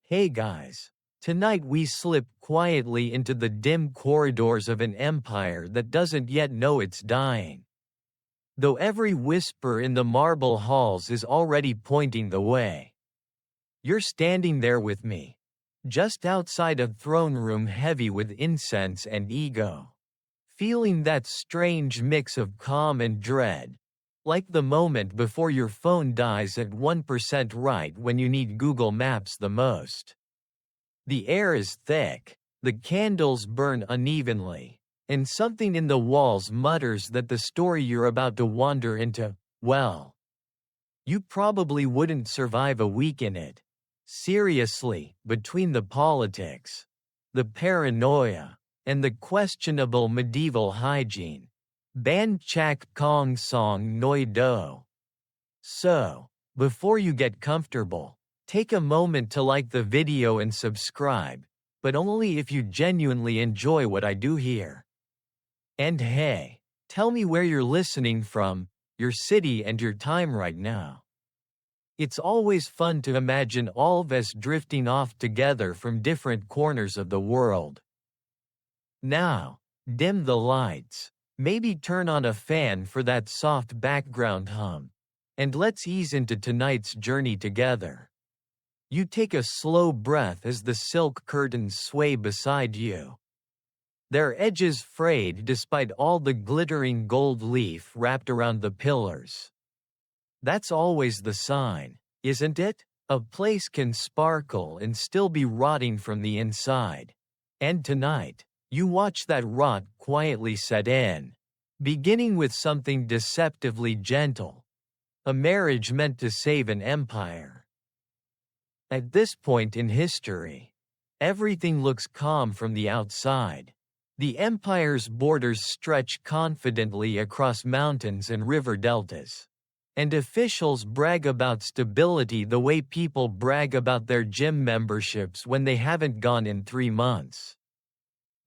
Hey guys. Tonight we slip quietly into the dim corridors of an empire that doesn't yet know it's dying. Though every whisper in the marble halls is already pointing the way. You're standing there with me. Just outside a throne room heavy with incense and ego. Feeling that strange mix of calm and dread. Like the moment before your phone dies at 1% right when you need Google Maps the most. The air is thick, the candles burn unevenly, and something in the walls mutters that the story you're about to wander into, well, you probably wouldn't survive a week in it. Seriously, between the politics, the paranoia, and the questionable medieval hygiene. Ban chak kong song noi do. So, before you get comfortable, take a moment to like the video and subscribe, but only if you genuinely enjoy what I do here. And hey, tell me where you're listening from, your city and your time right now. It's always fun to imagine all of us drifting off together from different corners of the world. Now, dim the lights, maybe turn on a fan for that soft background hum, and let's ease into tonight's journey together. You take a slow breath as the silk curtains sway beside you. Their edges frayed despite all the glittering gold leaf wrapped around the pillars. That's always the sign, isn't it? A place can sparkle and still be rotting from the inside. And tonight, you watch that rot quietly set in, beginning with something deceptively gentle. A marriage meant to save an empire. At this point in history, everything looks calm from the outside. The empire's borders stretch confidently across mountains and river deltas. And officials brag about stability the way people brag about their gym memberships when they haven't gone in 3 months.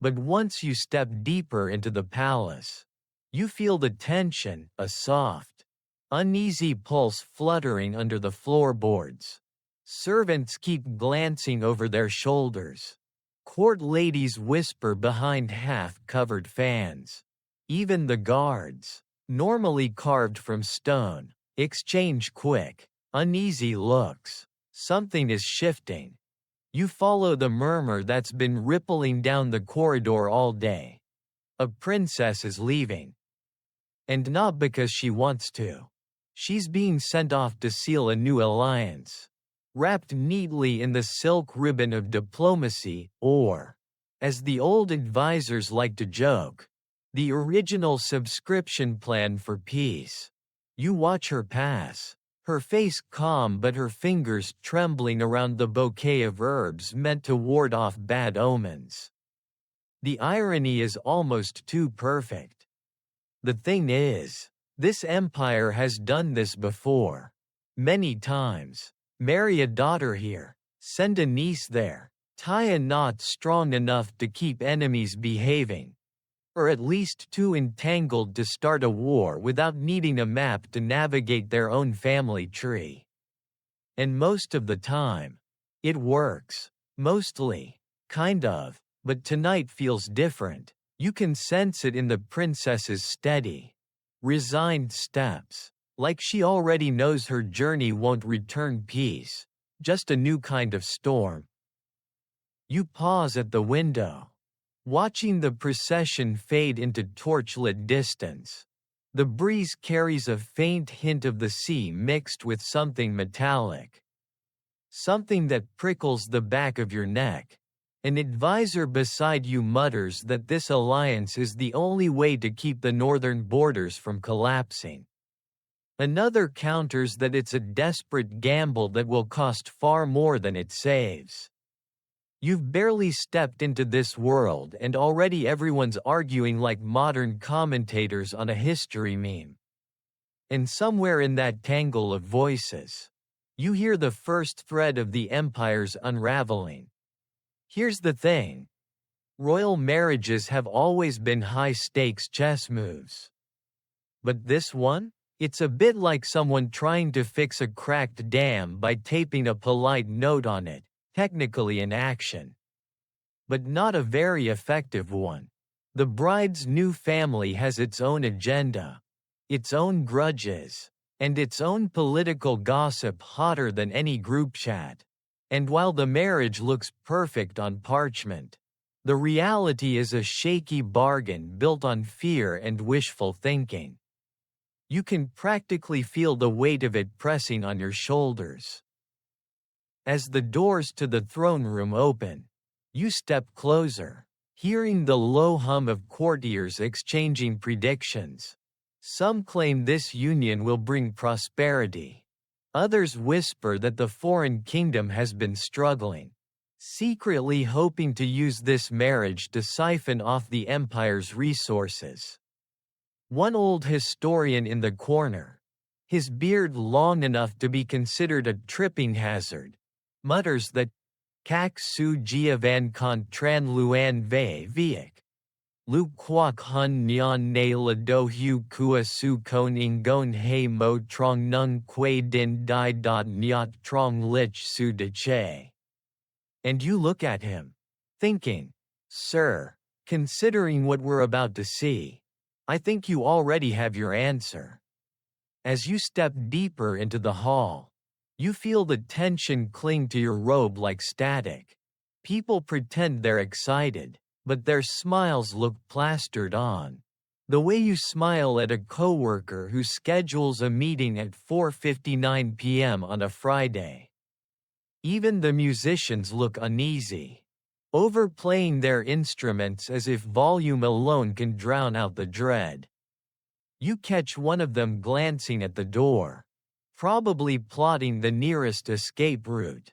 But once you step deeper into the palace, you feel the tension, a soft, uneasy pulse fluttering under the floorboards. Servants keep glancing over their shoulders. Court ladies whisper behind half-covered fans. Even the guards, normally carved from stone, exchange quick, uneasy looks. Something is shifting. You follow the murmur that's been rippling down the corridor all day. A princess is leaving. And not because she wants to. She's being sent off to seal a new alliance. Wrapped neatly in the silk ribbon of diplomacy, or, as the old advisors like to joke, the original subscription plan for peace. You watch her pass, her face calm but her fingers trembling around the bouquet of herbs meant to ward off bad omens. The irony is almost too perfect. The thing is, this empire has done this before. Many times. Marry a daughter here, send a niece there, tie a knot strong enough to keep enemies behaving. Or at least too entangled to start a war without needing a map to navigate their own family tree. And most of the time, it works. Mostly. Kind of. But tonight feels different. You can sense it in the princess's steady, resigned steps. Like she already knows her journey won't return peace. Just a new kind of storm. You pause at the window, watching the procession fade into torchlit distance. The breeze carries a faint hint of the sea mixed with something metallic. Something that prickles the back of your neck. An advisor beside you mutters that this alliance is the only way to keep the northern borders from collapsing. Another counters that it's a desperate gamble that will cost far more than it saves. You've barely stepped into this world and already everyone's arguing like modern commentators on a history meme. And somewhere in that tangle of voices, you hear the first thread of the empire's unraveling. Here's the thing. Royal marriages have always been high-stakes chess moves. But this one? It's a bit like someone trying to fix a cracked dam by taping a polite note on it, technically an action, but not a very effective one. The bride's new family has its own agenda, its own grudges, and its own political gossip hotter than any group chat. And while the marriage looks perfect on parchment, the reality is a shaky bargain built on fear and wishful thinking. You can practically feel the weight of it pressing on your shoulders. As the doors to the throne room open, you step closer, hearing the low hum of courtiers exchanging predictions. Some claim this union will bring prosperity. Others whisper that the foreign kingdom has been struggling, secretly hoping to use this marriage to siphon off the empire's resources. One old historian in the corner, his beard long enough to be considered a tripping hazard, mutters that Kak su gia van tran luan ve viek. Lu quoc hun nyan ne la do hu kua su kon ingon he mo trong nung quay din di dot nyat trong lich su de che. And you look at him, thinking, sir, considering what we're about to see, I think you already have your answer. As you step deeper into the hall, you feel the tension cling to your robe like static. People pretend they're excited, but their smiles look plastered on. The way you smile at a coworker who schedules a meeting at 4:59 p.m. on a Friday. Even the musicians look uneasy, overplaying their instruments as if volume alone can drown out the dread. You catch one of them glancing at the door, probably plotting the nearest escape route.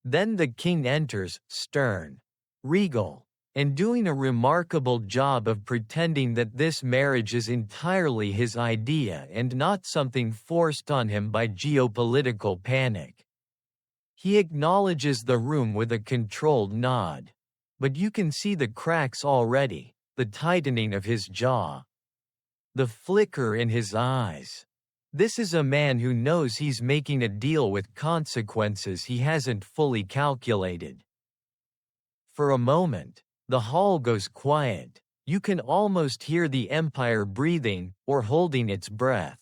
Then the king enters, stern, regal, and doing a remarkable job of pretending that this marriage is entirely his idea and not something forced on him by geopolitical panic. He acknowledges the room with a controlled nod, but you can see the cracks already, the tightening of his jaw, the flicker in his eyes. This is a man who knows he's making a deal with consequences he hasn't fully calculated. For a moment, the hall goes quiet. You can almost hear the empire breathing or holding its breath.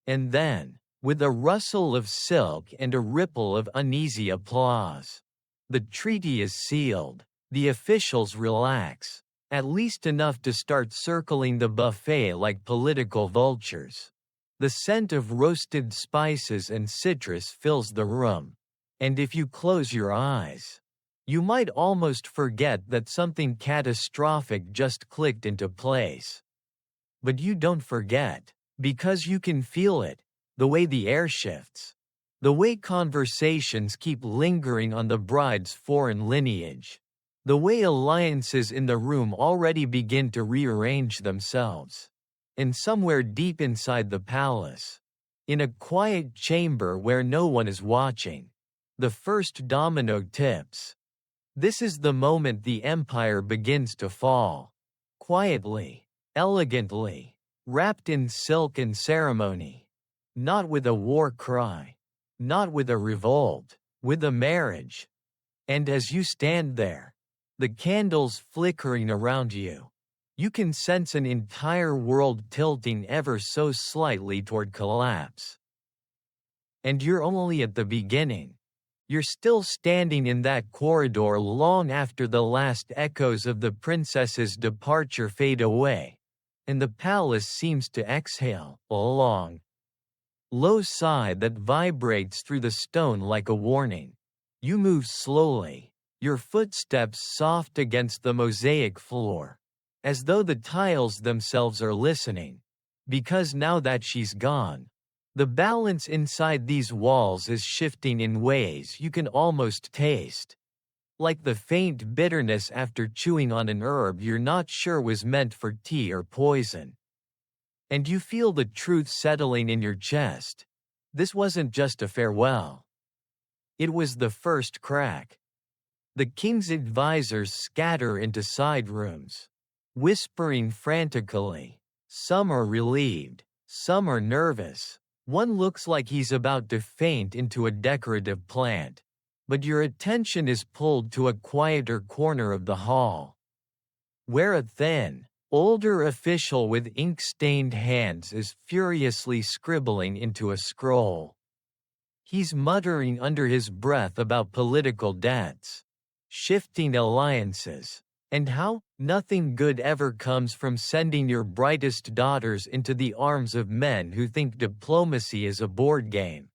And then, with a rustle of silk and a ripple of uneasy applause, the treaty is sealed. The officials relax, at least enough to start circling the buffet like political vultures. The scent of roasted spices and citrus fills the room, and if you close your eyes, you might almost forget that something catastrophic just clicked into place. But you don't forget, because you can feel it, the way the air shifts, the way conversations keep lingering on the bride's foreign lineage, the way alliances in the room already begin to rearrange themselves. And somewhere deep inside the palace, in a quiet chamber where no one is watching, the first domino tips. This is the moment the empire begins to fall. Quietly, elegantly, wrapped in silk and ceremony. Not with a war cry, not with a revolt, with a marriage. And as you stand there, the candles flickering around you, you can sense an entire world tilting ever so slightly toward collapse. And you're only at the beginning. You're still standing in that corridor long after the last echoes of the princess's departure fade away, and the palace seems to exhale a long, low sigh that vibrates through the stone like a warning. You move slowly, your footsteps soft against the mosaic floor, as though the tiles themselves are listening. Because now that she's gone, the balance inside these walls is shifting in ways you can almost taste. Like the faint bitterness after chewing on an herb you're not sure was meant for tea or poison. And you feel the truth settling in your chest. This wasn't just a farewell. It was the first crack. The king's advisors scatter into side rooms, whispering frantically. Some are relieved, some are nervous. One looks like he's about to faint into a decorative plant. but your attention is pulled to a quieter corner of the hall, where a thin, older official with ink-stained hands is furiously scribbling into a scroll. He's muttering under his breath about political debts, shifting alliances, and how nothing good ever comes from sending your brightest daughters into the arms of men who think diplomacy is a board game.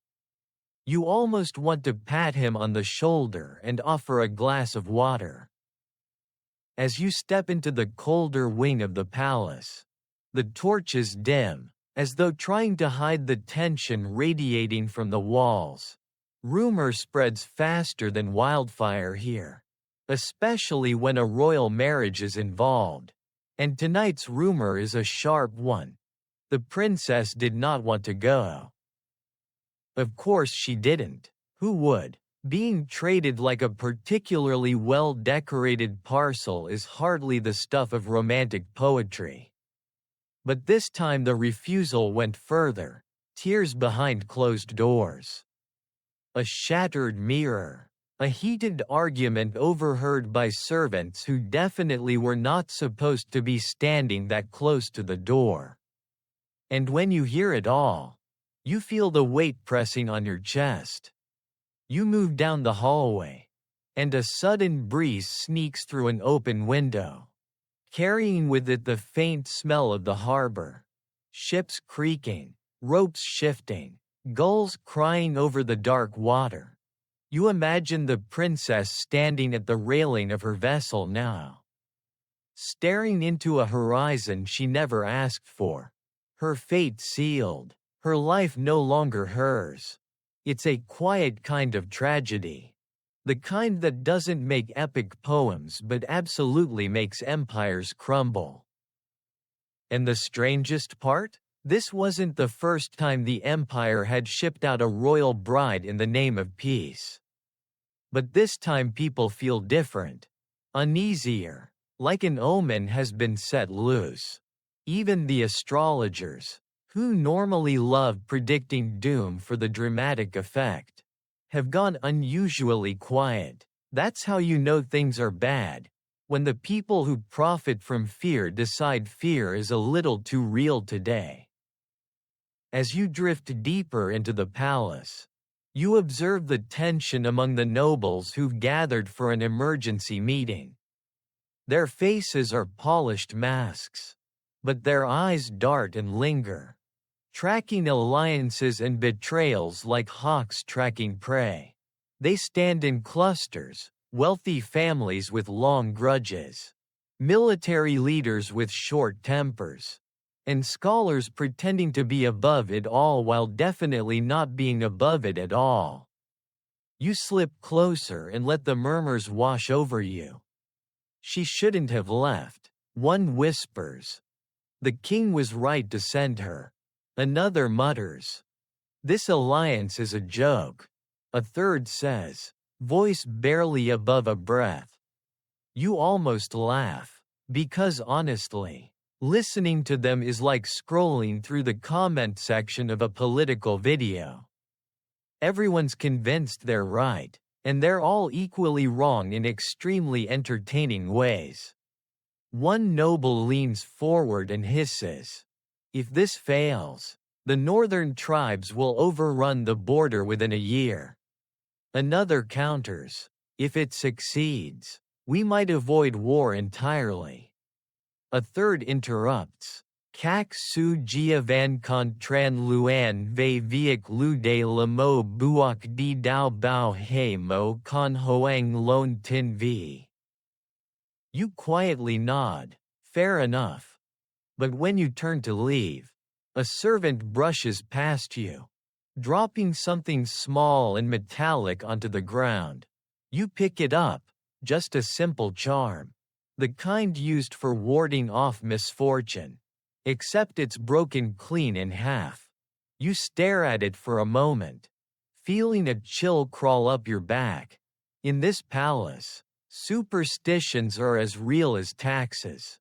You almost want to pat him on the shoulder and offer a glass of water. As you step into the colder wing of the palace, the torches dim, as though trying to hide the tension radiating from the walls. Rumor spreads faster than wildfire here, especially when a royal marriage is involved. And tonight's rumor is a sharp one. The princess did not want to go. Of course she didn't. Who would? Being traded like a particularly well-decorated parcel is hardly the stuff of romantic poetry. But this time the refusal went further. Tears behind closed doors. A shattered mirror. A heated argument overheard by servants who definitely were not supposed to be standing that close to the door. And when you hear it all, you feel the weight pressing on your chest. You move down the hallway, and a sudden breeze sneaks through an open window, carrying with it the faint smell of the harbor. Ships creaking, ropes shifting, gulls crying over the dark water. You imagine the princess standing at the railing of her vessel now, staring into a horizon she never asked for. Her fate sealed, her life no longer hers. It's a quiet kind of tragedy. The kind that doesn't make epic poems but absolutely makes empires crumble. And the strangest part? This wasn't the first time the empire had shipped out a royal bride in the name of peace. But this time people feel different, uneasier, like an omen has been set loose. Even the astrologers, who normally love predicting doom for the dramatic effect, have gone unusually quiet. That's how you know things are bad, when the people who profit from fear decide fear is a little too real today. As you drift deeper into the palace, you observe the tension among the nobles who've gathered for an emergency meeting. Their faces are polished masks, but their eyes dart and linger, tracking alliances and betrayals like hawks tracking prey. They stand in clusters, wealthy families with long grudges, military leaders with short tempers, and scholars pretending to be above it all while definitely not being above it at all. You slip closer and let the murmurs wash over you. She shouldn't have left, one whispers. The king was right to send her. Another mutters, this alliance is a joke. A third says, voice barely above a breath. You almost laugh, because honestly, listening to them is like scrolling through the comment section of a political video. Everyone's convinced they're right, and they're all equally wrong in extremely entertaining ways. One noble leans forward and hisses, if this fails, the northern tribes will overrun the border within a year. Another counters, if it succeeds, we might avoid war entirely. A third interrupts, Kak su gia van contran luan ve viak lu de lamo buak di dao bao he mo con hoang lon tin vi. You quietly nod, fair enough. But when you turn to leave, a servant brushes past you, dropping something small and metallic onto the ground. You pick it up, just a simple charm, the kind used for warding off misfortune, except it's broken clean in half. You stare at it for a moment, feeling a chill crawl up your back. In this palace, superstitions are as real as taxes.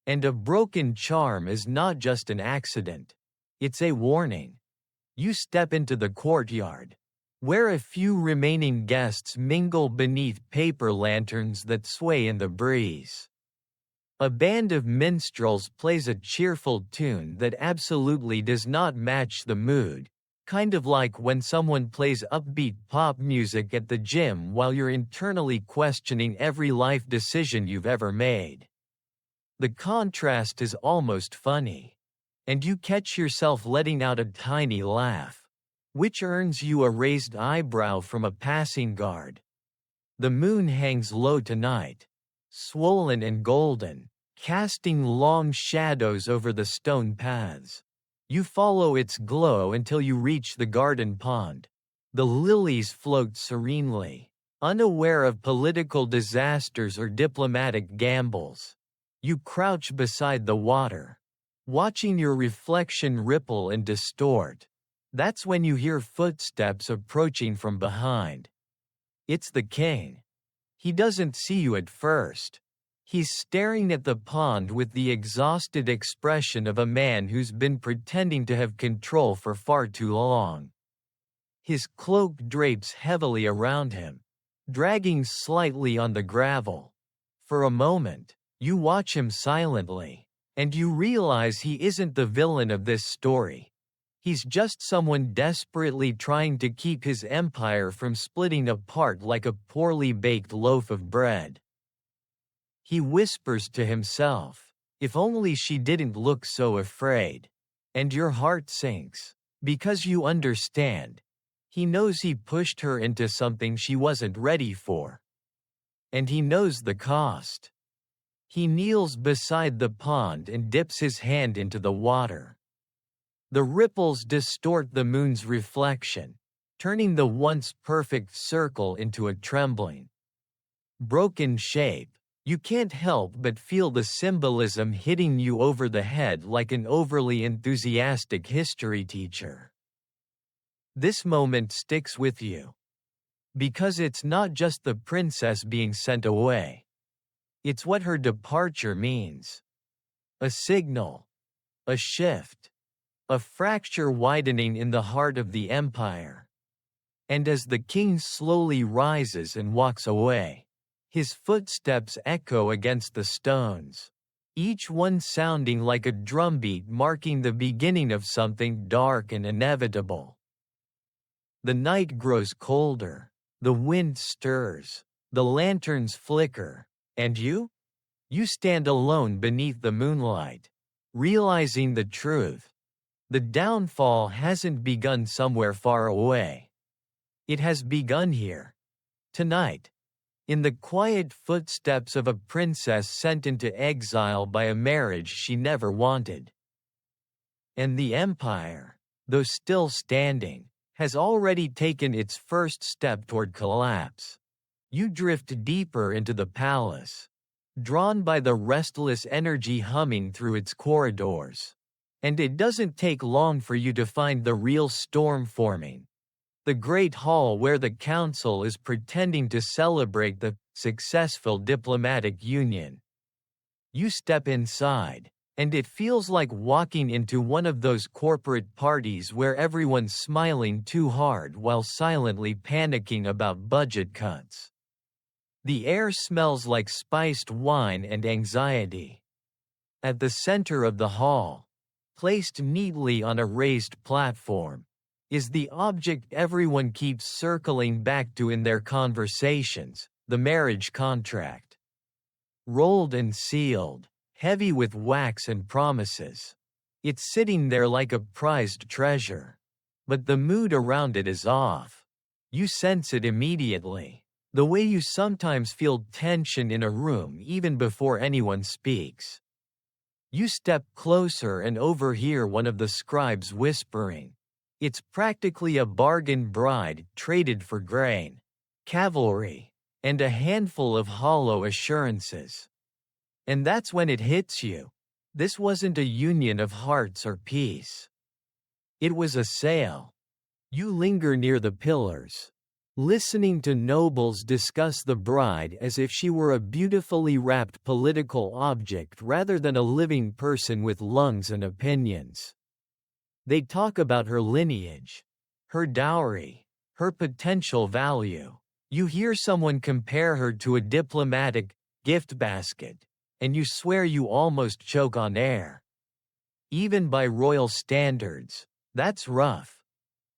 And a broken charm is not just an accident. It's a warning. You step into the courtyard, where a few remaining guests mingle beneath paper lanterns that sway in the breeze. A band of minstrels plays a cheerful tune that absolutely does not match the mood, kind of like when someone plays upbeat pop music at the gym while you're internally questioning every life decision you've ever made. The contrast is almost funny. And you catch yourself letting out a tiny laugh, which earns you a raised eyebrow from a passing guard. The moon hangs low tonight, swollen and golden, casting long shadows over the stone paths. You follow its glow until you reach the garden pond. The lilies float serenely, unaware of political disasters or diplomatic gambles. You crouch beside the water, watching your reflection ripple and distort. That's when you hear footsteps approaching from behind. It's the king. He doesn't see you at first. He's staring at the pond with the exhausted expression of a man who's been pretending to have control for far too long. His cloak drapes heavily around him, dragging slightly on the gravel. For a moment, you watch him silently, and you realize he isn't the villain of this story. He's just someone desperately trying to keep his empire from splitting apart like a poorly baked loaf of bread. He whispers to himself, "If only she didn't look so afraid." And your heart sinks, because you understand. He knows he pushed her into something she wasn't ready for. And he knows the cost. He kneels beside the pond and dips his hand into the water. The ripples distort the moon's reflection, turning the once perfect circle into a trembling, broken shape. You can't help but feel the symbolism hitting you over the head like an overly enthusiastic history teacher. This moment sticks with you, because it's not just the princess being sent away. It's what her departure means. A signal, a shift, a fracture widening in the heart of the empire. And as the king slowly rises and walks away, his footsteps echo against the stones, each one sounding like a drumbeat marking the beginning of something dark and inevitable. The night grows colder, the wind stirs, the lanterns flicker, and you? You stand alone beneath the moonlight, realizing the truth. The downfall hasn't begun somewhere far away. It has begun here, tonight. In the quiet footsteps of a princess sent into exile by a marriage she never wanted. And the empire, though still standing, has already taken its first step toward collapse. You drift deeper into the palace, drawn by the restless energy humming through its corridors. And it doesn't take long for you to find the real storm forming. The great hall where the council is pretending to celebrate the successful diplomatic union. You step inside, and it feels like walking into one of those corporate parties where everyone's smiling too hard while silently panicking about budget cuts. The air smells like spiced wine and anxiety. At the center of the hall, placed neatly on a raised platform, is the object everyone keeps circling back to in their conversations, the marriage contract. Rolled and sealed, heavy with wax and promises. It's sitting there like a prized treasure. But the mood around it is off. You sense it immediately, the way you sometimes feel tension in a room even before anyone speaks. You step closer and overhear one of the scribes whispering. It's practically a bargain bride traded for grain, cavalry, and a handful of hollow assurances. And that's when it hits you. This wasn't a union of hearts or peace. It was a sale. You linger near the pillars, listening to nobles discuss the bride as if she were a beautifully wrapped political object rather than a living person with lungs and opinions. They talk about her lineage, her dowry, her potential value. You hear someone compare her to a diplomatic gift basket, and you swear you almost choke on air. Even by royal standards, that's rough.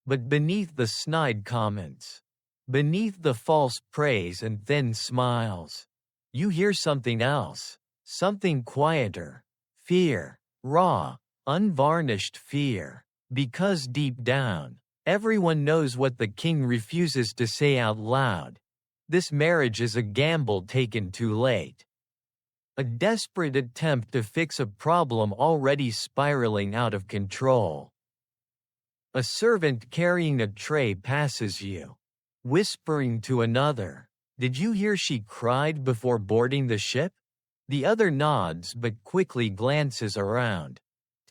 But beneath the snide comments, beneath the false praise and thin smiles, you hear something else, something quieter, fear, raw, unvarnished fear. Because deep down, everyone knows what the king refuses to say out loud. This marriage is a gamble taken too late. A desperate attempt to fix a problem already spiraling out of control. A servant carrying a tray passes you, whispering to another, "Did you hear she cried before boarding the ship?" The other nods but quickly glances around,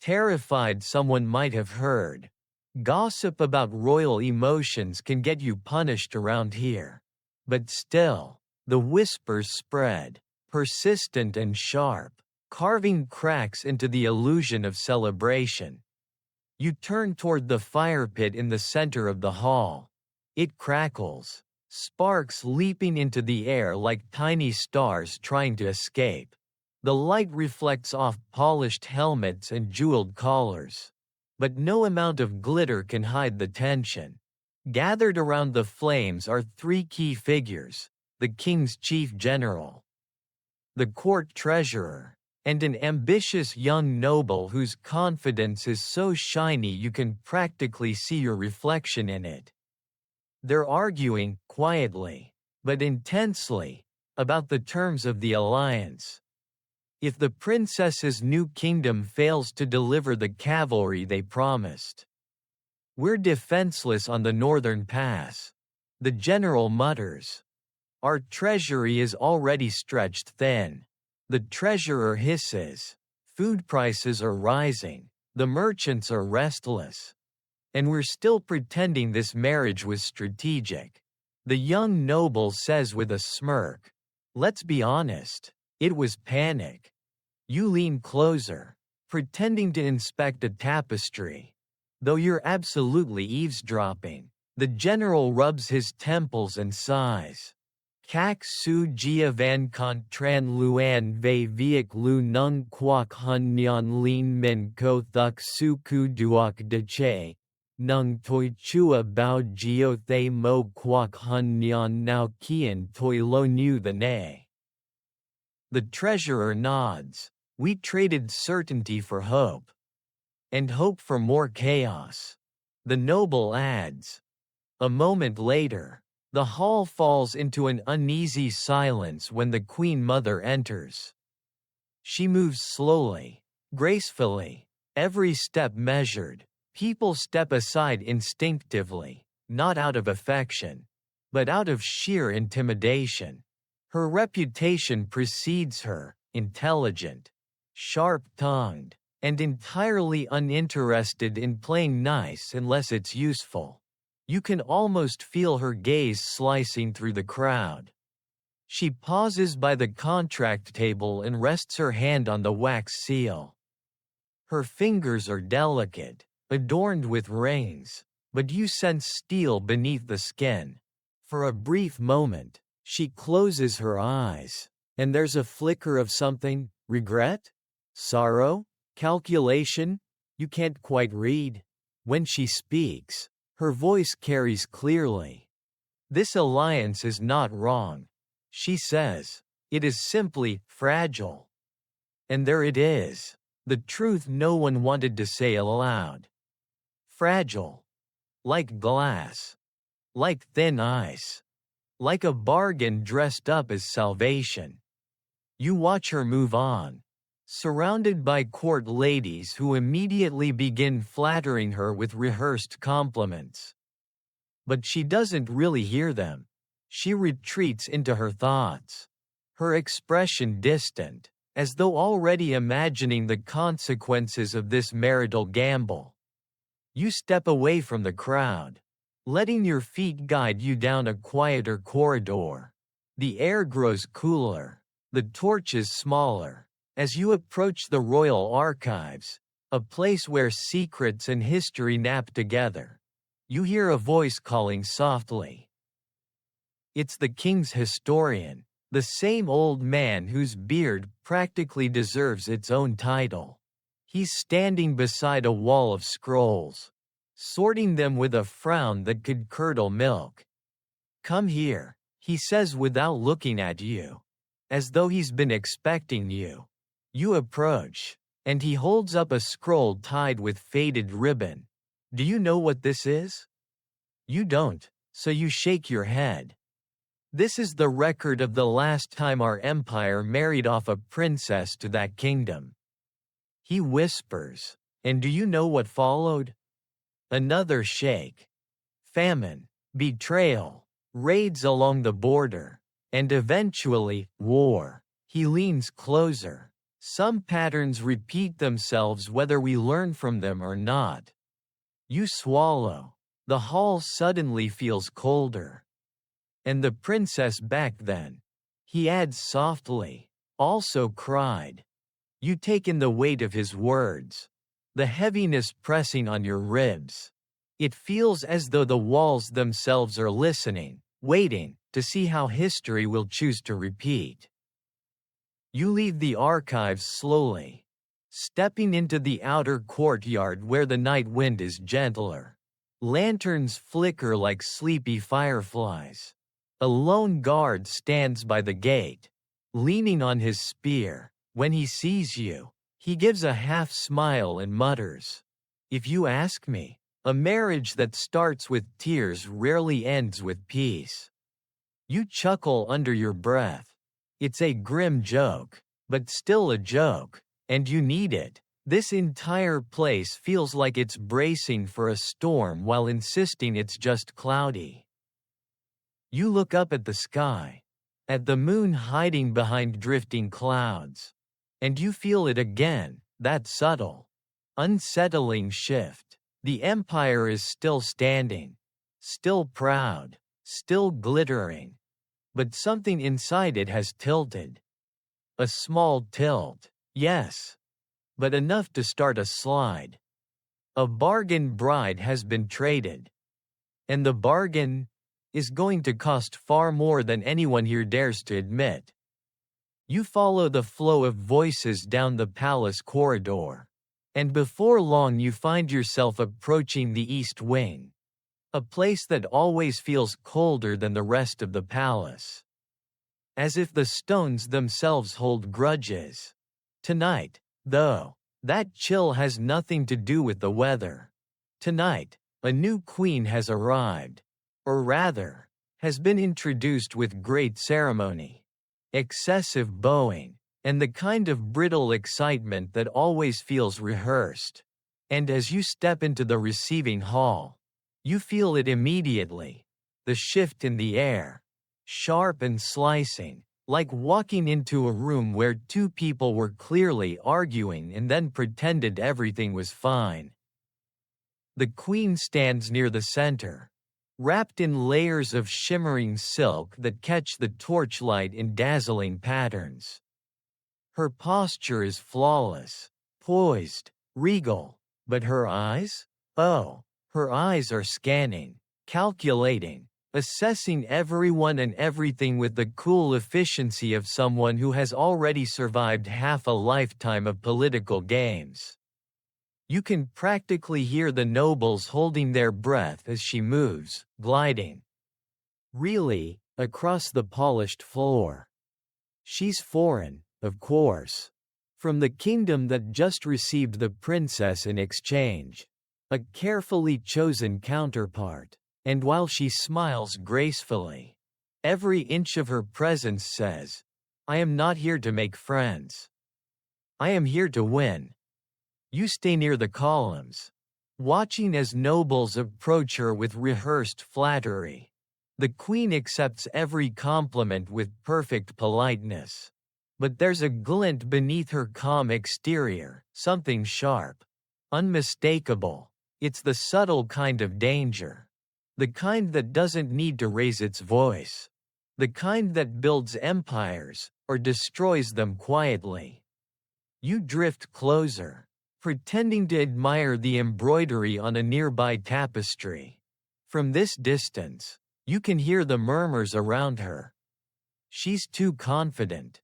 terrified someone might have heard. Gossip about royal emotions can get you punished around here. But still, the whispers spread, persistent and sharp, carving cracks into the illusion of celebration. You turn toward the fire pit in the center of the hall. It crackles, sparks leaping into the air like tiny stars trying to escape. The light reflects off polished helmets and jeweled collars. But no amount of glitter can hide the tension. Gathered around the flames are three key figures: the king's chief general, the court treasurer, and an ambitious young noble whose confidence is so shiny you can practically see your reflection in it. They're arguing, quietly, but intensely, about the terms of the alliance. If the princess's new kingdom fails to deliver the cavalry they promised, we're defenseless on the northern pass. The general mutters. Our treasury is already stretched thin. The treasurer hisses. Food prices are rising. The merchants are restless. And we're still pretending this marriage was strategic. The young noble says with a smirk. Let's be honest. It was panic. You lean closer, pretending to inspect a tapestry. Though you're absolutely eavesdropping, the general rubs his temples and sighs. Kak su gia van contran luan ve viek lu nung quoc hun nyan lin min ko thuk su ku duok decay, nung toi chua bao geo thay mo quoc hun nyan now kian toi lo nu the nay. The treasurer nods. We traded certainty for hope. And hope for more chaos. The noble adds. A moment later, the hall falls into an uneasy silence when the Queen Mother enters. She moves slowly, gracefully, every step measured. People step aside instinctively, not out of affection, but out of sheer intimidation. Her reputation precedes her, intelligent, sharp-tongued, and entirely uninterested in playing nice unless it's useful. You can almost feel her gaze slicing through the crowd. She pauses by the contract table and rests her hand on the wax seal. Her fingers are delicate, adorned with rings, but you sense steel beneath the skin. For a brief moment, she closes her eyes, and there's a flicker of something, regret? Sorrow? Calculation? You can't quite read. When she speaks, her voice carries clearly. This alliance is not wrong, she says. It is simply fragile. And there it is, the truth no one wanted to say aloud. Fragile. Like glass. Like thin ice. Like a bargain dressed up as salvation. You watch her move on, surrounded by court ladies who immediately begin flattering her with rehearsed compliments. But she doesn't really hear them. She retreats into her thoughts, her expression distant, as though already imagining the consequences of this marital gamble. You step away from the crowd, letting your feet guide you down a quieter corridor. The air grows cooler, the torches smaller. As you approach the royal archives, a place where secrets and history nap together, You hear a voice calling softly. It's the king's historian, the same old man whose beard practically deserves its own title. He's standing beside a wall of scrolls, sorting them with a frown that could curdle milk. "Come here," he says without looking at you, as though he's been expecting you. You approach, and he holds up a scroll tied with faded ribbon. "Do you know what this is?" You don't, so you shake your head. "This is the record of the last time our empire married off a princess to that kingdom." He whispers, and do you know what followed? Another shake. Famine, betrayal, raids along the border, and eventually, war. He leans closer. Some patterns repeat themselves whether we learn from them or not. You swallow. The hall suddenly feels colder. "And the princess back then," he adds softly, "also cried." You take in the weight of his words, the heaviness pressing on your ribs. It feels as though the walls themselves are listening, waiting to see how history will choose to repeat. You leave the archives slowly, stepping into the outer courtyard where the night wind is gentler. Lanterns flicker like sleepy fireflies. A lone guard stands by the gate, leaning on his spear. When he sees you, he gives a half-smile and mutters, "If you ask me, a marriage that starts with tears rarely ends with peace." You chuckle under your breath. It's a grim joke, but still a joke, and you need it. This entire place feels like it's bracing for a storm while insisting it's just cloudy. You look up at the sky, at the moon hiding behind drifting clouds. And you feel it again, that subtle, unsettling shift. The empire is still standing, still proud, still glittering. But something inside it has tilted. A small tilt, yes, but enough to start a slide. A bargain bride has been traded. And the bargain is going to cost far more than anyone here dares to admit. You follow the flow of voices down the palace corridor. And before long you find yourself approaching the East Wing. A place that always feels colder than the rest of the palace. As if the stones themselves hold grudges. Tonight, though, that chill has nothing to do with the weather. Tonight, a new queen has arrived. Or rather, has been introduced with great ceremony. Excessive bowing, and the kind of brittle excitement that always feels rehearsed. And as you step into the receiving hall, you feel it immediately, the shift in the air, sharp and slicing, like walking into a room where two people were clearly arguing and then pretended everything was fine. The queen stands near the center, wrapped in layers of shimmering silk that catch the torchlight in dazzling patterns. Her posture is flawless, poised, regal, but her eyes? Oh, her eyes are scanning, calculating, assessing everyone and everything with the cool efficiency of someone who has already survived half a lifetime of political games. You can practically hear the nobles holding their breath as she moves, gliding. Really, across the polished floor. She's foreign, of course. From the kingdom that just received the princess in exchange. A carefully chosen counterpart. And while she smiles gracefully, every inch of her presence says, "I am not here to make friends. I am here to win." You stay near the columns, watching as nobles approach her with rehearsed flattery. The queen accepts every compliment with perfect politeness. But there's a glint beneath her calm exterior, something sharp, unmistakable. It's the subtle kind of danger. The kind that doesn't need to raise its voice. The kind that builds empires, or destroys them quietly. You drift closer, pretending to admire the embroidery on a nearby tapestry. From this distance, you can hear the murmurs around her. She's too confident.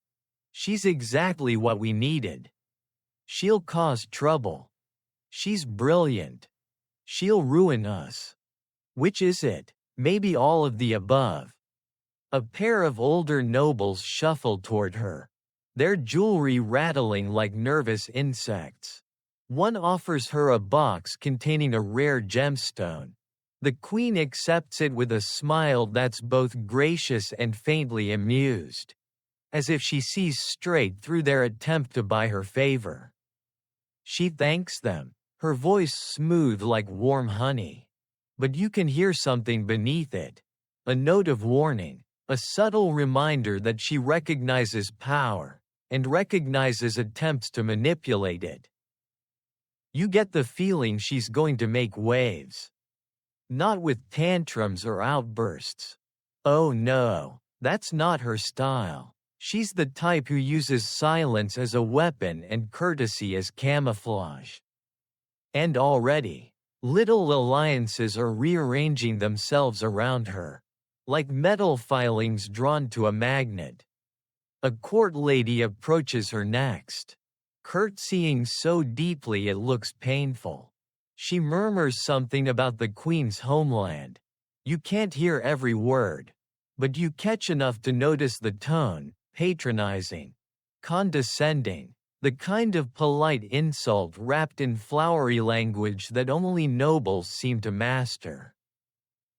She's exactly what we needed. She'll cause trouble. She's brilliant. She'll ruin us. Which is it? Maybe all of the above. A pair of older nobles shuffle toward her, their jewelry rattling like nervous insects. One offers her a box containing a rare gemstone. The queen accepts it with a smile that's both gracious and faintly amused, as if she sees straight through their attempt to buy her favor. She thanks them, her voice smooth like warm honey. But you can hear something beneath it, a note of warning, a subtle reminder that she recognizes power, and recognizes attempts to manipulate it. You get the feeling she's going to make waves. Not with tantrums or outbursts. Oh no, that's not her style. She's the type who uses silence as a weapon and courtesy as camouflage. And already, little alliances are rearranging themselves around her, like metal filings drawn to a magnet. A court lady approaches her next, curtsying so deeply it looks painful. She murmurs something about the queen's homeland. You can't hear every word, but you catch enough to notice the tone, patronizing, condescending, the kind of polite insult wrapped in flowery language that only nobles seem to master.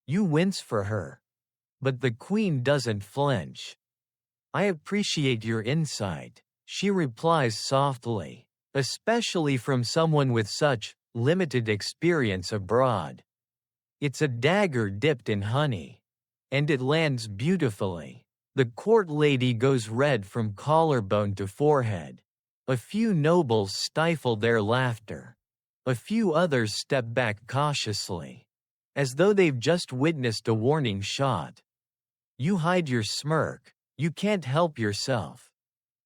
You wince for her, but the queen doesn't flinch. I appreciate your insight, she replies softly, especially from someone with such limited experience abroad. It's a dagger dipped in honey, and it lands beautifully. The court lady goes red from collarbone to forehead. A few nobles stifle their laughter. A few others step back cautiously, as though they've just witnessed a warning shot. You hide your smirk, you can't help yourself.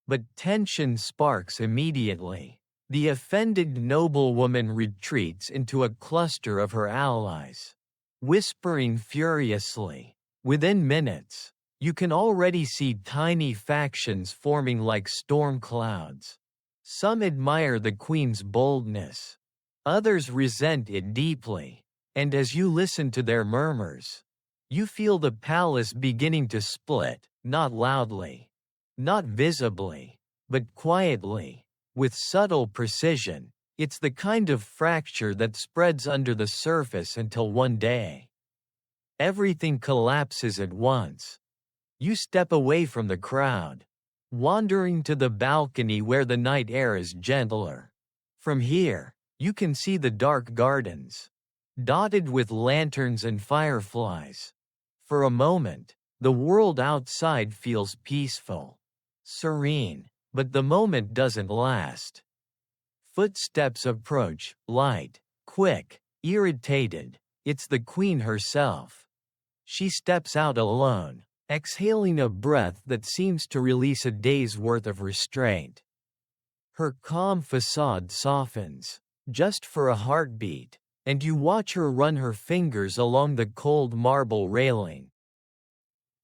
But tension sparks immediately. The offended noblewoman retreats into a cluster of her allies, whispering furiously. Within minutes, you can already see tiny factions forming like storm clouds. Some admire the queen's boldness. Others resent it deeply. And as you listen to their murmurs, you feel the palace beginning to split, not loudly, not visibly, but quietly. With subtle precision, it's the kind of fracture that spreads under the surface until one day, everything collapses at once. You step away from the crowd, wandering to the balcony where the night air is gentler. From here, you can see the dark gardens, dotted with lanterns and fireflies. For a moment, the world outside feels peaceful, serene. But the moment doesn't last. Footsteps approach, light, quick, irritated. It's the queen herself. She steps out alone, exhaling a breath that seems to release a day's worth of restraint. Her calm facade softens, just for a heartbeat, and you watch her run her fingers along the cold marble railing.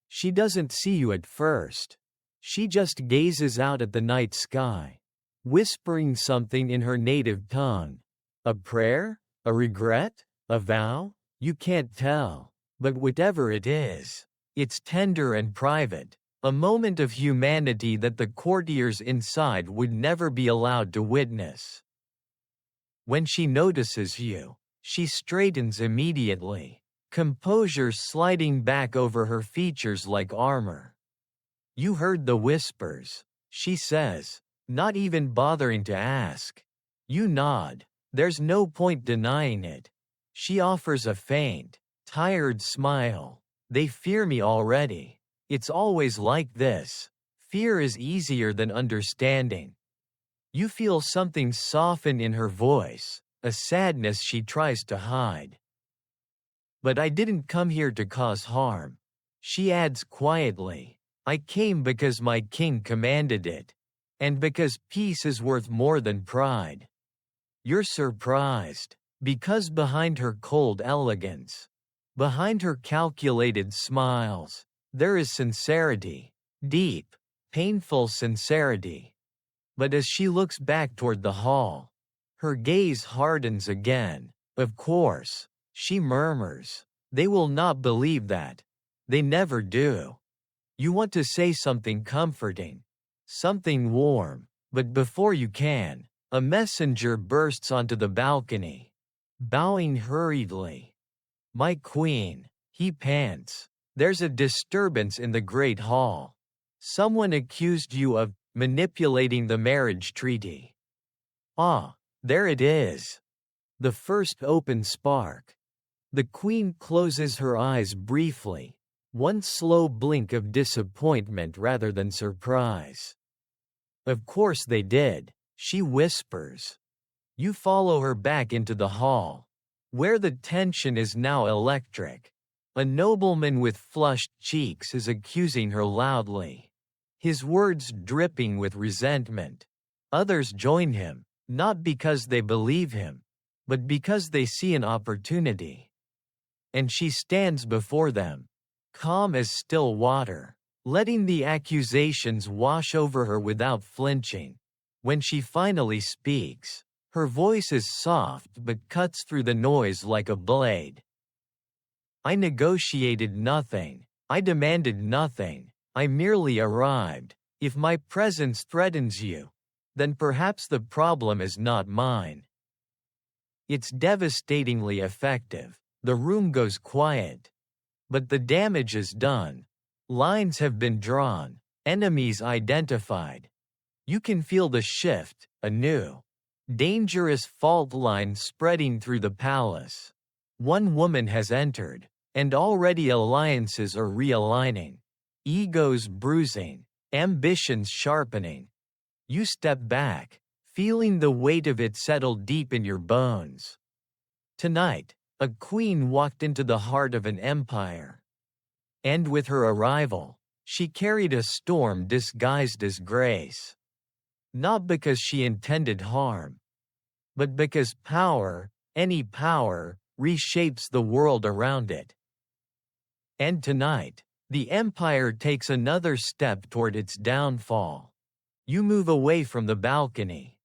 She doesn't see you at first. She just gazes out at the night sky, whispering something in her native tongue. A prayer? A regret? A vow? You can't tell. But whatever it is, it's tender and private, a moment of humanity that the courtiers inside would never be allowed to witness. When she notices you, she straightens immediately, composure sliding back over her features like armor. You heard the whispers, she says, not even bothering to ask. You nod. There's no point denying it. She offers a faint, tired smile. They fear me already. It's always like this. Fear is easier than understanding. You feel something soften in her voice, a sadness she tries to hide. But I didn't come here to cause harm. She adds quietly. I came because my king commanded it, and because peace is worth more than pride. You're surprised, because behind her cold elegance, Behind her calculated smiles, there is sincerity. Deep, painful sincerity. But as she looks back toward the hall, her gaze hardens again. Of course, she murmurs. They will not believe that. They never do. You want to say something comforting, something warm, but before you can, a messenger bursts onto the balcony, bowing hurriedly. My queen, he pants. There's a disturbance in the great hall. Someone accused you of manipulating the marriage treaty. Ah, there it is. The first open spark. The queen closes her eyes briefly, one slow blink of disappointment rather than surprise. Of course they did, she whispers. You follow her back into the hall, where the tension is now electric. A nobleman with flushed cheeks is accusing her loudly, his words dripping with resentment. Others join him, not because they believe him, but because they see an opportunity. And she stands before them, calm as still water, letting the accusations wash over her without flinching. When she finally speaks, her voice is soft but cuts through the noise like a blade. I negotiated nothing. I demanded nothing. I merely arrived. If my presence threatens you, then perhaps the problem is not mine. It's devastatingly effective. The room goes quiet. But the damage is done. Lines have been drawn. Enemies identified. You can feel the shift, a new, dangerous fault line spreading through the palace. One woman has entered, and already alliances are realigning. Egos bruising, ambitions sharpening. You step back, feeling the weight of it settle deep in your bones. Tonight, a queen walked into the heart of an empire. And with her arrival, she carried a storm disguised as grace. Not because she intended harm, but because power, any power, reshapes the world around it. And tonight, the empire takes another step toward its downfall. You move away from the balcony,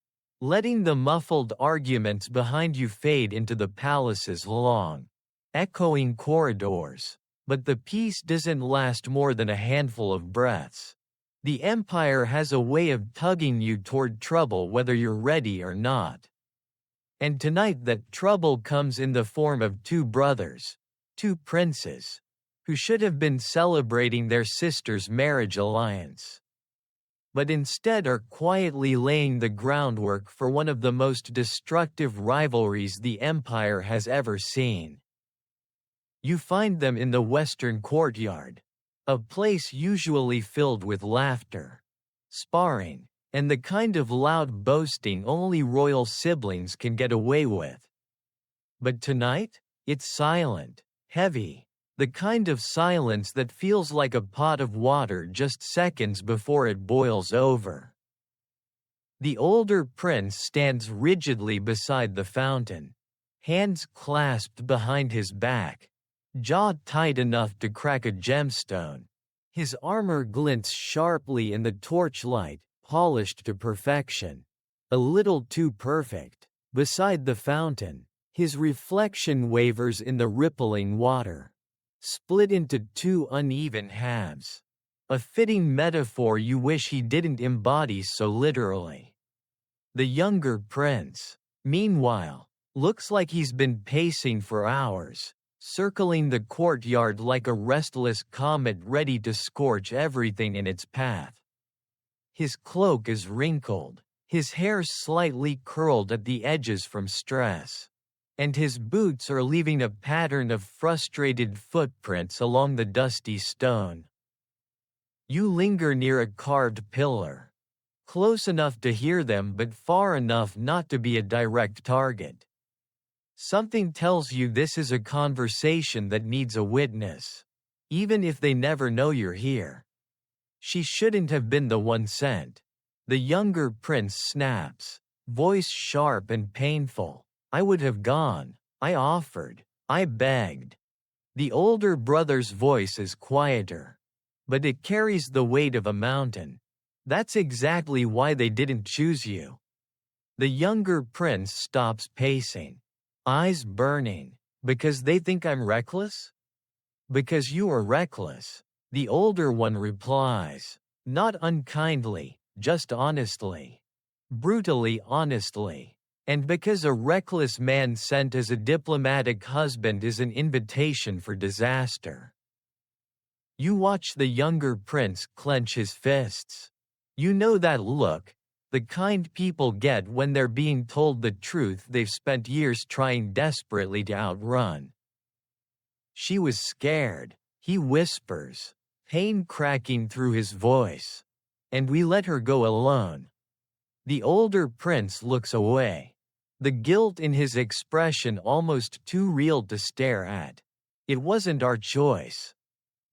letting the muffled arguments behind you fade into the palace's long, echoing corridors. But the peace doesn't last more than a handful of breaths. The empire has a way of tugging you toward trouble whether you're ready or not. And tonight that trouble comes in the form of two brothers, two princes, who should have been celebrating their sister's marriage alliance, but instead are quietly laying the groundwork for one of the most destructive rivalries the empire has ever seen. You find them in the western courtyard, a place usually filled with laughter, sparring, and the kind of loud boasting only royal siblings can get away with. But tonight, it's silent, heavy, the kind of silence that feels like a pot of water just seconds before it boils over. The older prince stands rigidly beside the fountain, hands clasped behind his back, jaw tight enough to crack a gemstone. His armor glints sharply in the torchlight, polished to perfection. A little too perfect. Beside the fountain, his reflection wavers in the rippling water, split into two uneven halves. A fitting metaphor you wish he didn't embody so literally. The younger prince, meanwhile, looks like he's been pacing for hours, circling the courtyard like a restless comet ready to scorch everything in its path. His cloak is wrinkled, his hair slightly curled at the edges from stress, and his boots are leaving a pattern of frustrated footprints along the dusty stone. You linger near a carved pillar, close enough to hear them but far enough not to be a direct target. Something tells you this is a conversation that needs a witness, even if they never know you're here. She shouldn't have been the one sent. The younger prince snaps, voice sharp and painful. I would have gone. I offered. I begged. The older brother's voice is quieter, but it carries the weight of a mountain. That's exactly why they didn't choose you. The younger prince stops pacing, eyes burning. Because they think I'm reckless? Because you are reckless. The older one replies, not unkindly, just honestly. Brutally honestly. And because a reckless man sent as a diplomatic husband is an invitation for disaster. You watch the younger prince clench his fists. You know that look, the kind people get when they're being told the truth they've spent years trying desperately to outrun. She was scared, he whispers, pain cracking through his voice. And we let her go alone. The older prince looks away. The guilt in his expression almost too real to stare at. It wasn't our choice.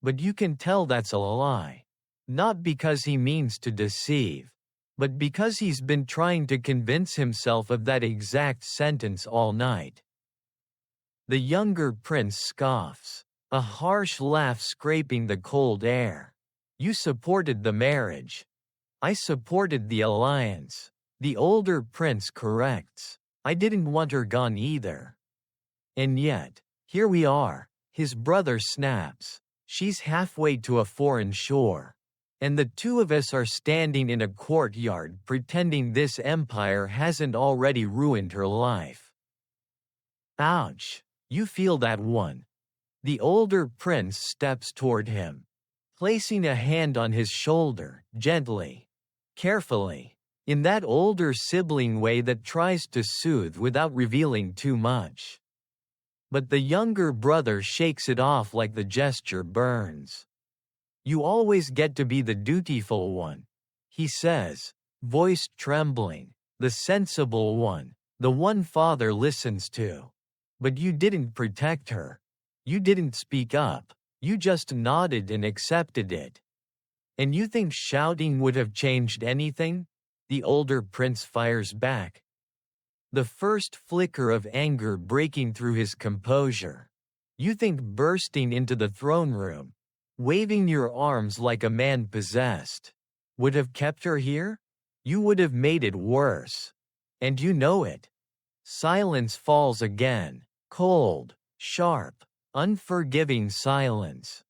But you can tell that's a lie. Not because he means to deceive, but because he's been trying to convince himself of that exact sentence all night. The younger prince scoffs, a harsh laugh scraping the cold air. You supported the marriage. I supported the alliance. The older prince corrects. I didn't want her gone either. And yet, here we are, his brother snaps. She's halfway to a foreign shore. And the two of us are standing in a courtyard pretending this empire hasn't already ruined her life. Ouch, you feel that one. The older prince steps toward him, placing a hand on his shoulder, gently, carefully. In that older sibling way that tries to soothe without revealing too much. But the younger brother shakes it off like the gesture burns. You always get to be the dutiful one, he says, voice trembling, the sensible one, the one father listens to. But you didn't protect her. You didn't speak up. You just nodded and accepted it. And you think shouting would have changed anything? The older prince fires back. The first flicker of anger breaking through his composure. You think bursting into the throne room, waving your arms like a man possessed, would have kept her here? You would have made it worse. And you know it. Silence falls again, cold, sharp, unforgiving silence.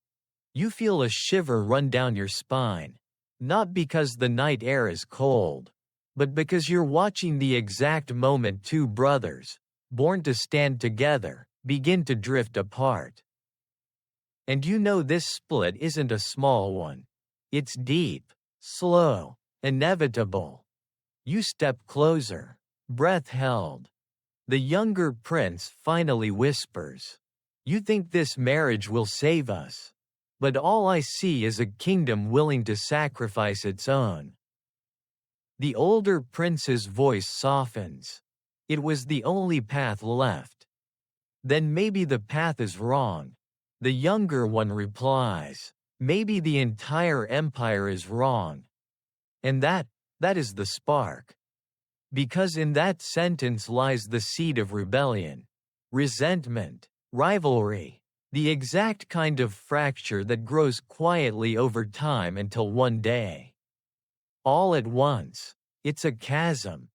You feel a shiver run down your spine. Not because the night air is cold, but because you're watching the exact moment two brothers, born to stand together, begin to drift apart. And you know this split isn't a small one. It's deep, slow, inevitable. You step closer, breath held. The younger prince finally whispers, "You think this marriage will save us? But all I see is a kingdom willing to sacrifice its own." The older prince's voice softens. It was the only path left. Then maybe the path is wrong. The younger one replies, maybe the entire empire is wrong. And that is the spark. Because in that sentence lies the seed of rebellion, resentment, rivalry. The exact kind of fracture that grows quietly over time until one day, all at once, it's a chasm.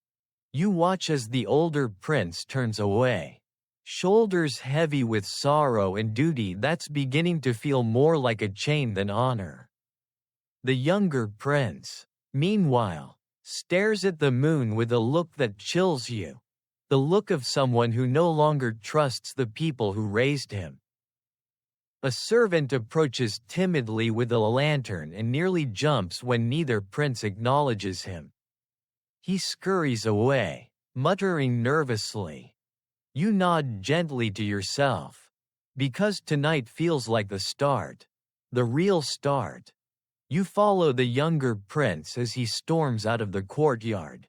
You watch as the older prince turns away, shoulders heavy with sorrow and duty that's beginning to feel more like a chain than honor. The younger prince, meanwhile, stares at the moon with a look that chills you, the look of someone who no longer trusts the people who raised him. A servant approaches timidly with a lantern and nearly jumps when neither prince acknowledges him. He scurries away, muttering nervously. You nod gently to yourself. Because tonight feels like the start. The real start. You follow the younger prince as he storms out of the courtyard.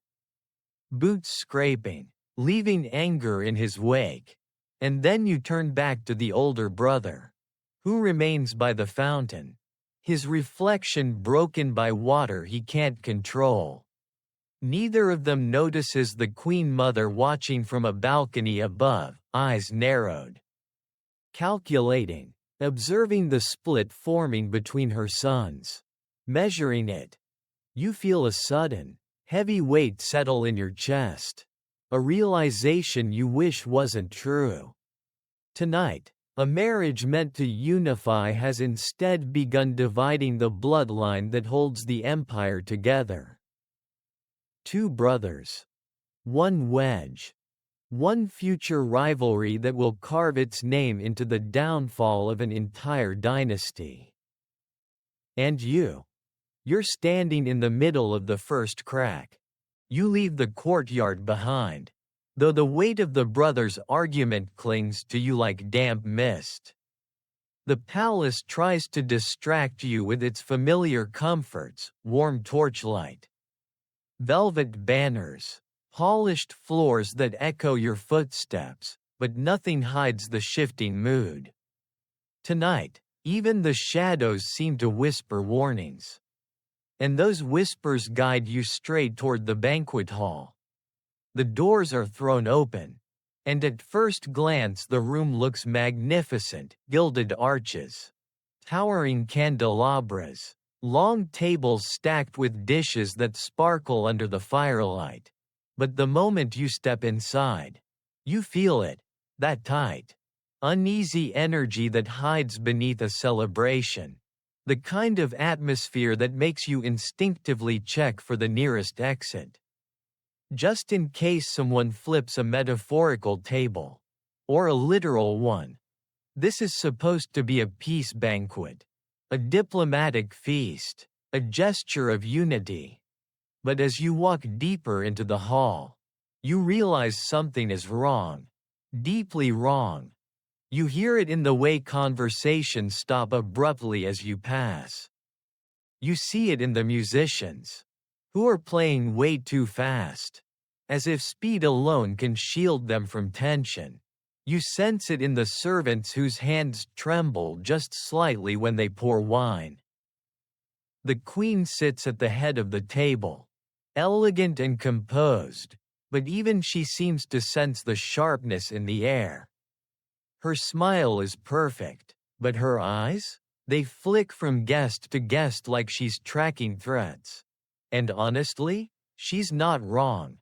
Boots scraping, leaving anger in his wake. And then you turn back to the older brother, who remains by the fountain, his reflection broken by water he can't control. Neither of them notices the queen mother watching from a balcony above, eyes narrowed. Calculating, observing the split forming between her sons. Measuring it, you feel a sudden, heavy weight settle in your chest. A realization you wish wasn't true. Tonight, a marriage meant to unify has instead begun dividing the bloodline that holds the empire together. Two brothers. One wedge. One future rivalry that will carve its name into the downfall of an entire dynasty. And you're standing in the middle of the first crack. You leave the courtyard behind, though the weight of the brothers' argument clings to you like damp mist. The palace tries to distract you with its familiar comforts, warm torchlight, velvet banners, polished floors that echo your footsteps, but nothing hides the shifting mood. Tonight, even the shadows seem to whisper warnings. And those whispers guide you straight toward the banquet hall. The doors are thrown open, and at first glance the room looks magnificent: gilded arches, towering candelabras, long tables stacked with dishes that sparkle under the firelight. But the moment you step inside, you feel it, that tight, uneasy energy that hides beneath a celebration. The kind of atmosphere that makes you instinctively check for the nearest exit, just in case someone flips a metaphorical table. Or a literal one. This is supposed to be a peace banquet, a diplomatic feast, a gesture of unity. But as you walk deeper into the hall, you realize something is wrong, deeply wrong. You hear it in the way conversations stop abruptly as you pass. You see it in the musicians, who are playing way too fast, as if speed alone can shield them from tension. You sense it in the servants whose hands tremble just slightly when they pour wine. The queen sits at the head of the table, elegant and composed, but even she seems to sense the sharpness in the air. Her smile is perfect, but her eyes? They flick from guest to guest like she's tracking threats. And honestly, she's not wrong.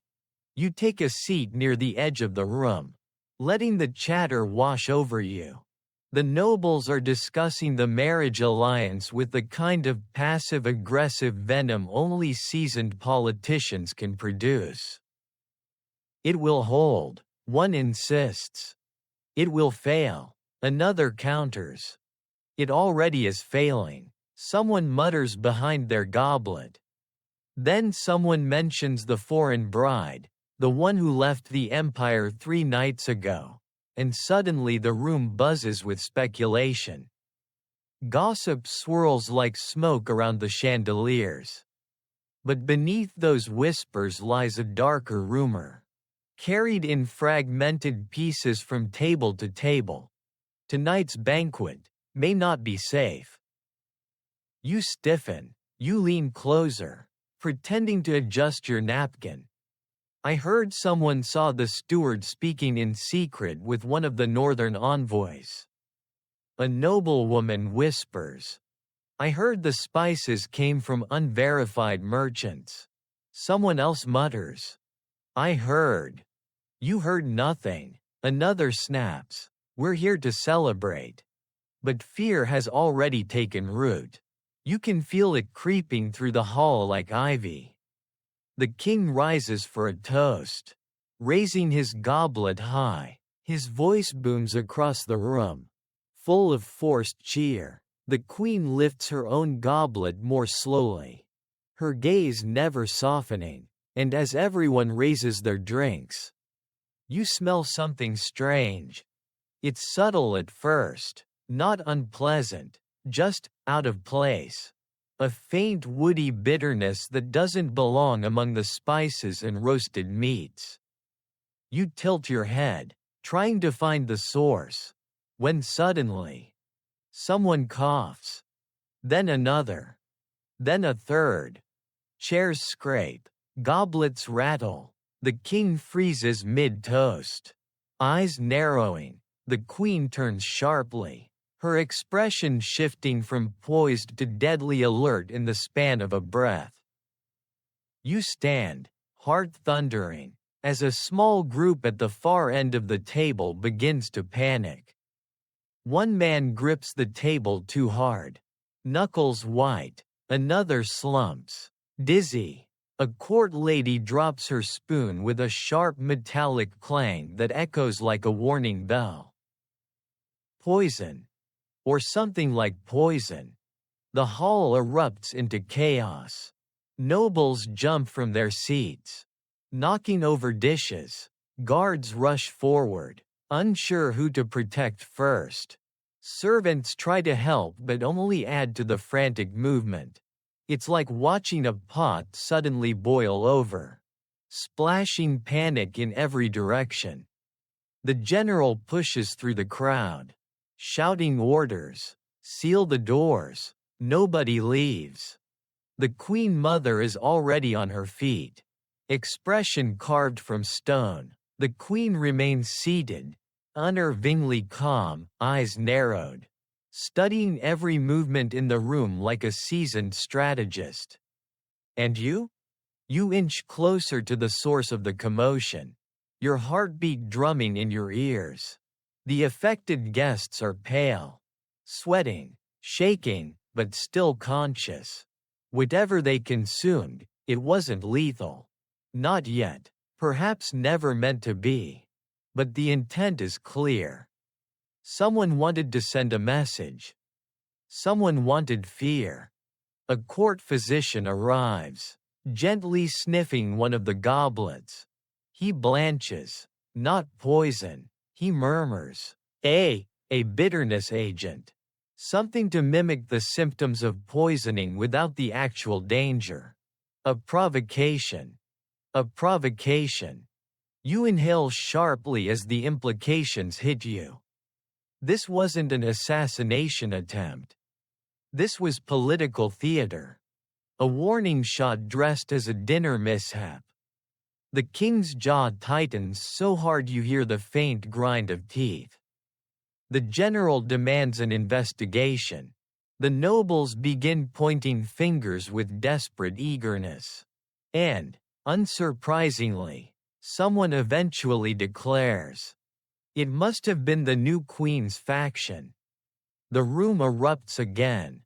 You take a seat near the edge of the room, letting the chatter wash over you. The nobles are discussing the marriage alliance with the kind of passive-aggressive venom only seasoned politicians can produce. It will hold, one insists. It will fail, another counters. It already is failing, someone mutters behind their goblet. Then someone mentions the foreign bride, the one who left the empire 3 nights ago, and suddenly the room buzzes with speculation. Gossip swirls like smoke around the chandeliers. But beneath those whispers lies a darker rumor, carried in fragmented pieces from table to table. Tonight's banquet may not be safe. You stiffen, you lean closer, pretending to adjust your napkin. I heard someone saw the steward speaking in secret with one of the northern envoys. A noblewoman whispers, I heard the spices came from unverified merchants. Someone else mutters, I heard. You heard nothing. Another snaps, we're here to celebrate. But fear has already taken root. You can feel it creeping through the hall like ivy. The king rises for a toast, raising his goblet high. His voice booms across the room, full of forced cheer. The queen lifts her own goblet more slowly, her gaze never softening, and as everyone raises their drinks, you smell something strange. It's subtle at first, not unpleasant, just out of place. A faint woody bitterness that doesn't belong among the spices and roasted meats. You tilt your head, trying to find the source, when suddenly, someone coughs. Then another. Then a third. Chairs scrape, goblets rattle. The king freezes mid-toast. Eyes narrowing, the queen turns sharply, her expression shifting from poised to deadly alert in the span of a breath. You stand, heart thundering, as a small group at the far end of the table begins to panic. One man grips the table too hard. Knuckles white. Another slumps. Dizzy. A court lady drops her spoon with a sharp metallic clang that echoes like a warning bell. Poison. Or something like poison. The hall erupts into chaos. Nobles jump from their seats, knocking over dishes. Guards rush forward, unsure who to protect first. Servants try to help but only add to the frantic movement. It's like watching a pot suddenly boil over. Splashing panic in every direction. The general pushes through the crowd, shouting orders. Seal the doors. Nobody leaves. The Queen Mother is already on her feet. Expression carved from stone. The Queen remains seated, unnervingly calm, eyes narrowed, studying every movement in the room like a seasoned strategist. And you? You inch closer to the source of the commotion, your heartbeat drumming in your ears. The affected guests are pale, sweating, shaking, but still conscious. Whatever they consumed, it wasn't lethal. Not yet, perhaps never meant to be. But the intent is clear. Someone wanted to send a message. Someone wanted fear. A court physician arrives, gently sniffing one of the goblets. He blanches. Not poison, he murmurs. A bitterness agent. Something to mimic the symptoms of poisoning without the actual danger. A provocation. A provocation. You inhale sharply as the implications hit you. This wasn't an assassination attempt. This was political theater. A warning shot dressed as a dinner mishap. The king's jaw tightens so hard you hear the faint grind of teeth. The general demands an investigation. The nobles begin pointing fingers with desperate eagerness. And, unsurprisingly, someone eventually declares, "It must have been the new queen's faction." The room erupts again.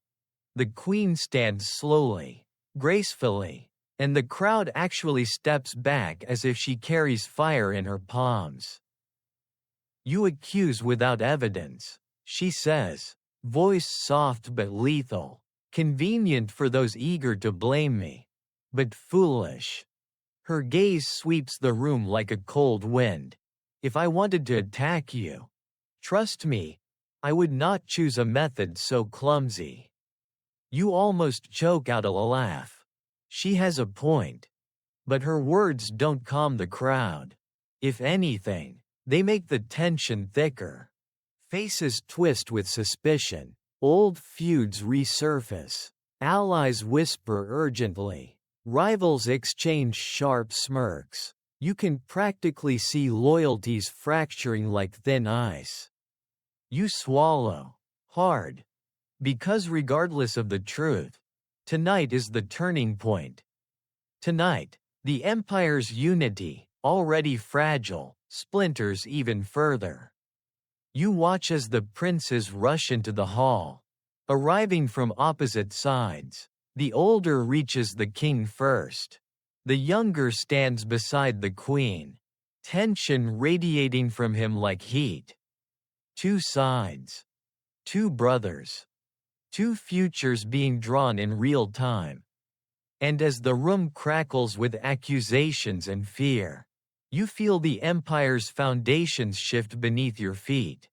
The queen stands slowly, gracefully, and the crowd actually steps back as if she carries fire in her palms. "You accuse without evidence," she says, voice soft but lethal. "Convenient for those eager to blame me. But foolish." Her gaze sweeps the room like a cold wind. "If I wanted to attack you, trust me, I would not choose a method so clumsy." You almost choke out a laugh. She has a point. But her words don't calm the crowd. If anything, they make the tension thicker. Faces twist with suspicion. Old feuds resurface. Allies whisper urgently. Rivals exchange sharp smirks. You can practically see loyalties fracturing like thin ice. You swallow. Hard. Because regardless of the truth, tonight is the turning point. Tonight, the Empire's unity, already fragile, splinters even further. You watch as the princes rush into the hall. Arriving from opposite sides, the older reaches the king first. The younger stands beside the queen, tension radiating from him like heat. Two sides. Two brothers. Two futures being drawn in real time. And as the room crackles with accusations and fear, you feel the Empire's foundations shift beneath your feet.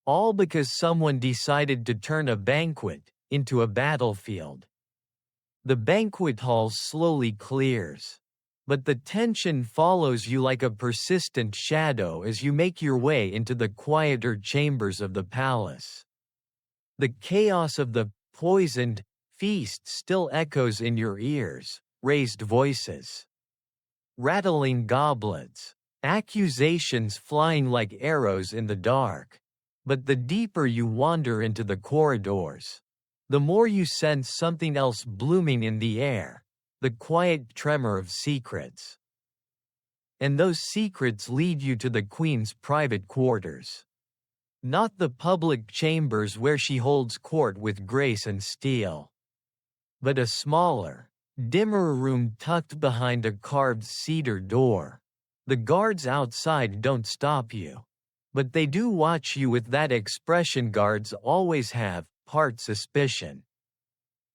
All because someone decided to turn a banquet into a battlefield. The banquet hall slowly clears. But the tension follows you like a persistent shadow as you make your way into the quieter chambers of the palace. The chaos of the poisoned feast still echoes in your ears, raised voices, rattling goblets, accusations flying like arrows in the dark. But the deeper you wander into the corridors, the more you sense something else blooming in the air, the quiet tremor of secrets. And those secrets lead you to the Queen's private quarters. Not the public chambers where she holds court with grace and steel, but a smaller, dimmer room tucked behind a carved cedar door. The guards outside don't stop you, but they do watch you with that expression guards always have, part suspicion,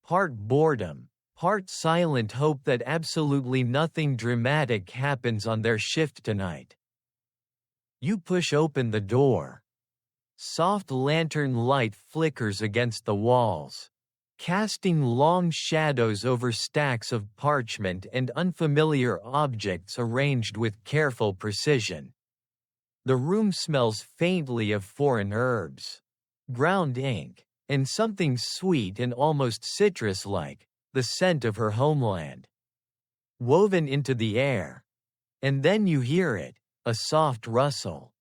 part boredom, part silent hope that absolutely nothing dramatic happens on their shift tonight. You push open the door. Soft lantern light flickers against the walls, casting long shadows over stacks of parchment and unfamiliar objects arranged with careful precision. The room smells faintly of foreign herbs, ground ink, and something sweet and almost citrus-like, the scent of her homeland, woven into the air. And then you hear it, a soft rustle.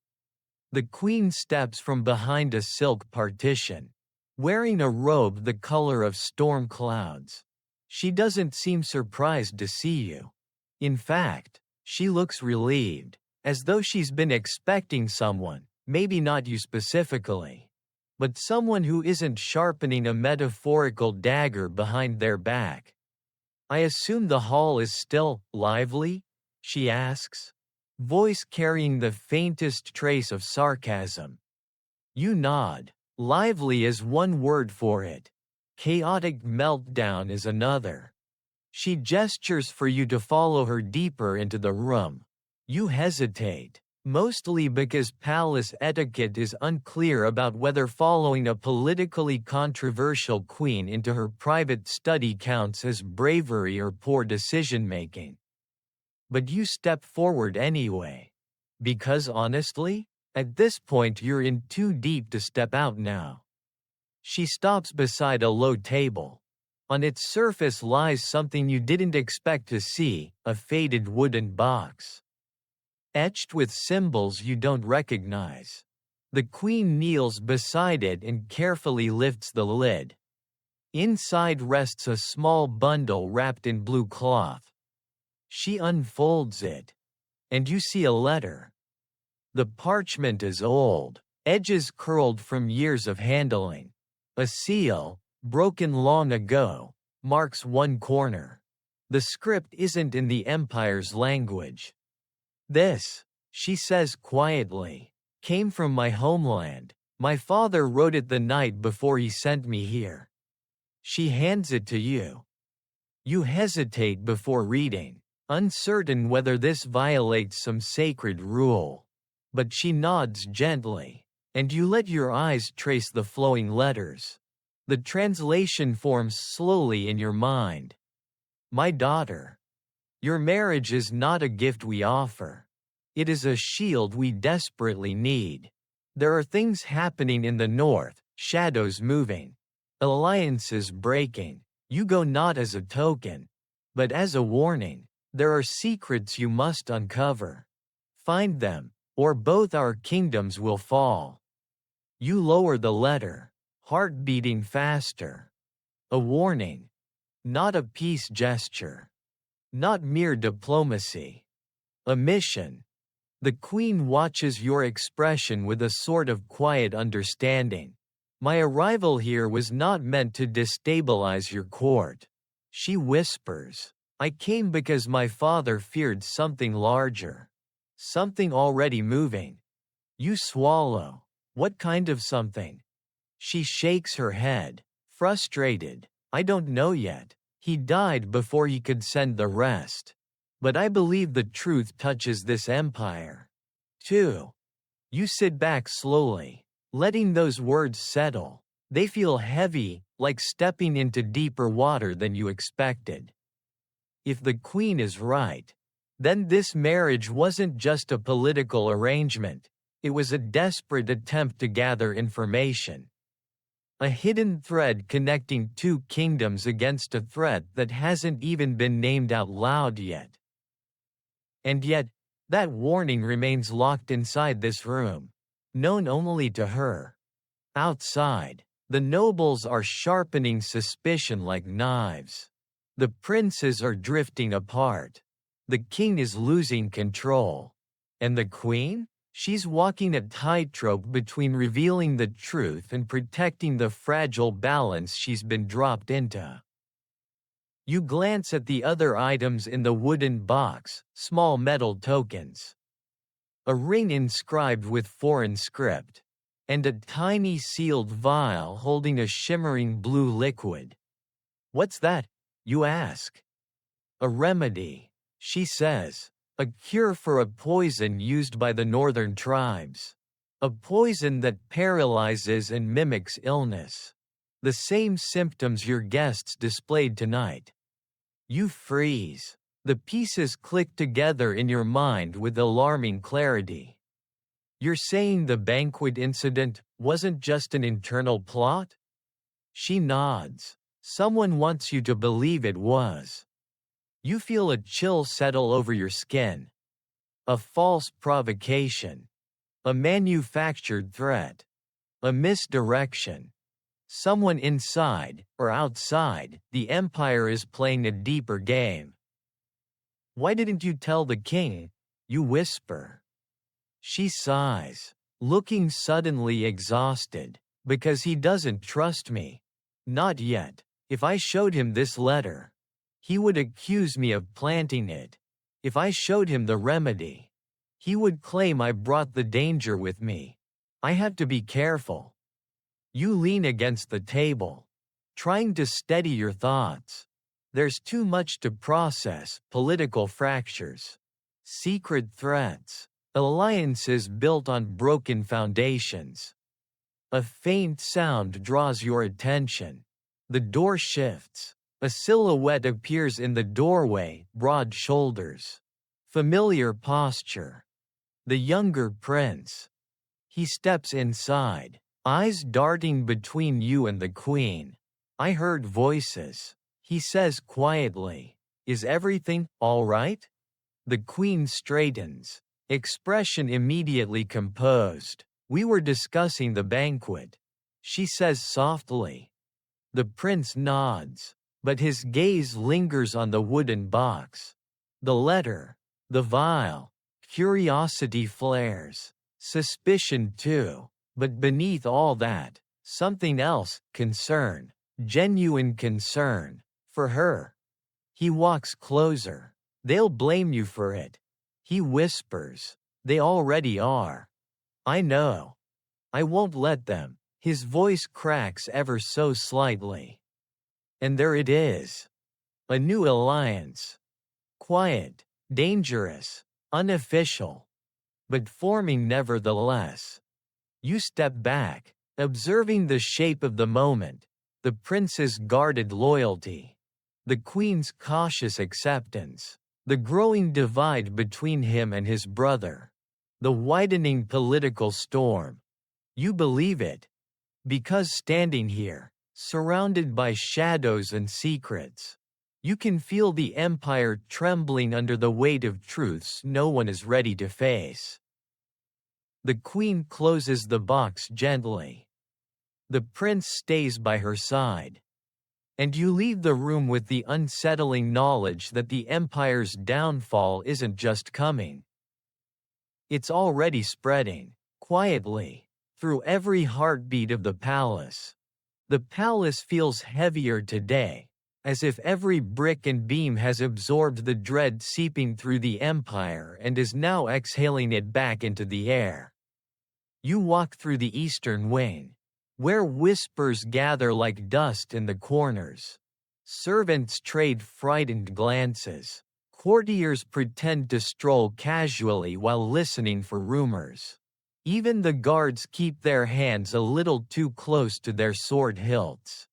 The Queen steps from behind a silk partition, wearing a robe the color of storm clouds. She doesn't seem surprised to see you. In fact, she looks relieved, as though she's been expecting someone, maybe not you specifically, but someone who isn't sharpening a metaphorical dagger behind their back. "I assume the hall is still lively?" she asks, voice carrying the faintest trace of sarcasm. You nod. Lively is one word for it. Chaotic meltdown is another. She gestures for you to follow her deeper into the room. You hesitate, mostly because palace etiquette is unclear about whether following a politically controversial queen into her private study counts as bravery or poor decision-making. But you step forward anyway. Because honestly, at this point you're in too deep to step out now. She stops beside a low table. On its surface lies something you didn't expect to see, a faded wooden box, etched with symbols you don't recognize. The Queen kneels beside it and carefully lifts the lid. Inside rests a small bundle wrapped in blue cloth. She unfolds it, and you see a letter. The parchment is old, edges curled from years of handling. A seal, broken long ago, marks one corner. The script isn't in the Empire's language. "This," she says quietly, "came from my homeland. My father wrote it the night before he sent me here." She hands it to you. You hesitate before reading, uncertain whether this violates some sacred rule. But she nods gently, and you let your eyes trace the flowing letters. The translation forms slowly in your mind. "My daughter, your marriage is not a gift we offer. It is a shield we desperately need. There are things happening in the north, shadows moving, alliances breaking. You go not as a token, but as a warning. There are secrets you must uncover. Find them, or both our kingdoms will fall." You lower the letter, heart beating faster. A warning. Not a peace gesture. Not mere diplomacy. A mission. The Queen watches your expression with a sort of quiet understanding. "My arrival here was not meant to destabilize your court," she whispers. "I came because my father feared something larger. Something already moving." You swallow. What kind of something? She shakes her head, frustrated. "I don't know yet. He died before he could send the rest. But I believe the truth touches this empire, too." You sit back slowly, letting those words settle. They feel heavy, like stepping into deeper water than you expected. If the Queen is right, then this marriage wasn't just a political arrangement. It was a desperate attempt to gather information. A hidden thread connecting two kingdoms against a threat that hasn't even been named out loud yet. And yet, that warning remains locked inside this room, known only to her. Outside, the nobles are sharpening suspicion like knives. The princes are drifting apart. The king is losing control. And the queen? She's walking a tightrope between revealing the truth and protecting the fragile balance she's been dropped into. You glance at the other items in the wooden box, small metal tokens. A ring inscribed with foreign script. And a tiny sealed vial holding a shimmering blue liquid. What's that? You ask. A remedy, she says. A cure for a poison used by the northern tribes. A poison that paralyzes and mimics illness. The same symptoms your guests displayed tonight. You freeze. The pieces click together in your mind with alarming clarity. You're saying the banquet incident wasn't just an internal plot? She nods. Someone wants you to believe it was. You feel a chill settle over your skin. A false provocation. A manufactured threat. A misdirection. Someone inside, or outside, the Empire is playing a deeper game. Why didn't you tell the king? You whisper. She sighs, looking suddenly exhausted. Because he doesn't trust me. Not yet. If I showed him this letter, he would accuse me of planting it. If I showed him the remedy, he would claim I brought the danger with me. I have to be careful. You lean against the table, trying to steady your thoughts. There's too much to process: political fractures, secret threats, alliances built on broken foundations. A faint sound draws your attention. The door shifts. A silhouette appears in the doorway, broad shoulders. Familiar posture. The younger prince. He steps inside, eyes darting between you and the queen. I heard voices. He says quietly, "Is everything all right?" The queen straightens, expression immediately composed. "We were discussing the banquet," she says softly. The prince nods, but his gaze lingers on the wooden box. The letter, the vial. Curiosity flares. Suspicion too. But beneath all that, something else: concern. Genuine concern. For her. He walks closer. "They'll blame you for it," he whispers. "They already are. I know. I won't let them." His voice cracks ever so slightly. And there it is. A new alliance. Quiet, dangerous, unofficial. But forming nevertheless. You step back, observing the shape of the moment. The prince's guarded loyalty. The queen's cautious acceptance. The growing divide between him and his brother. The widening political storm. You believe it. Because standing here, surrounded by shadows and secrets, you can feel the empire trembling under the weight of truths no one is ready to face. The queen closes the box gently. The prince stays by her side. And you leave the room with the unsettling knowledge that the empire's downfall isn't just coming. It's already spreading, quietly, through every heartbeat of the palace. The palace feels heavier today, as if every brick and beam has absorbed the dread seeping through the empire and is now exhaling it back into the air. You walk through the eastern wing, where whispers gather like dust in the corners. Servants trade frightened glances. Courtiers pretend to stroll casually while listening for rumors. Even the guards keep their hands a little too close to their sword hilts.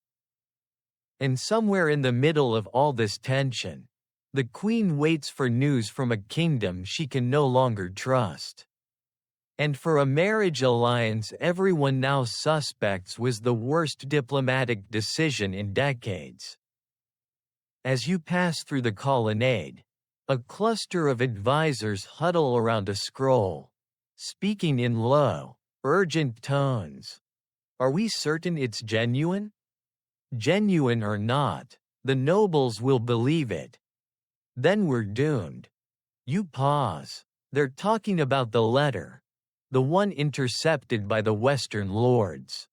And somewhere in the middle of all this tension, the queen waits for news from a kingdom she can no longer trust. And for a marriage alliance everyone now suspects was the worst diplomatic decision in decades. As you pass through the colonnade, a cluster of advisors huddle around a scroll, speaking in low, urgent tones. Are we certain it's genuine? Genuine or not, the nobles will believe it. Then we're doomed. You pause. They're talking about the letter. The one intercepted by the Western lords.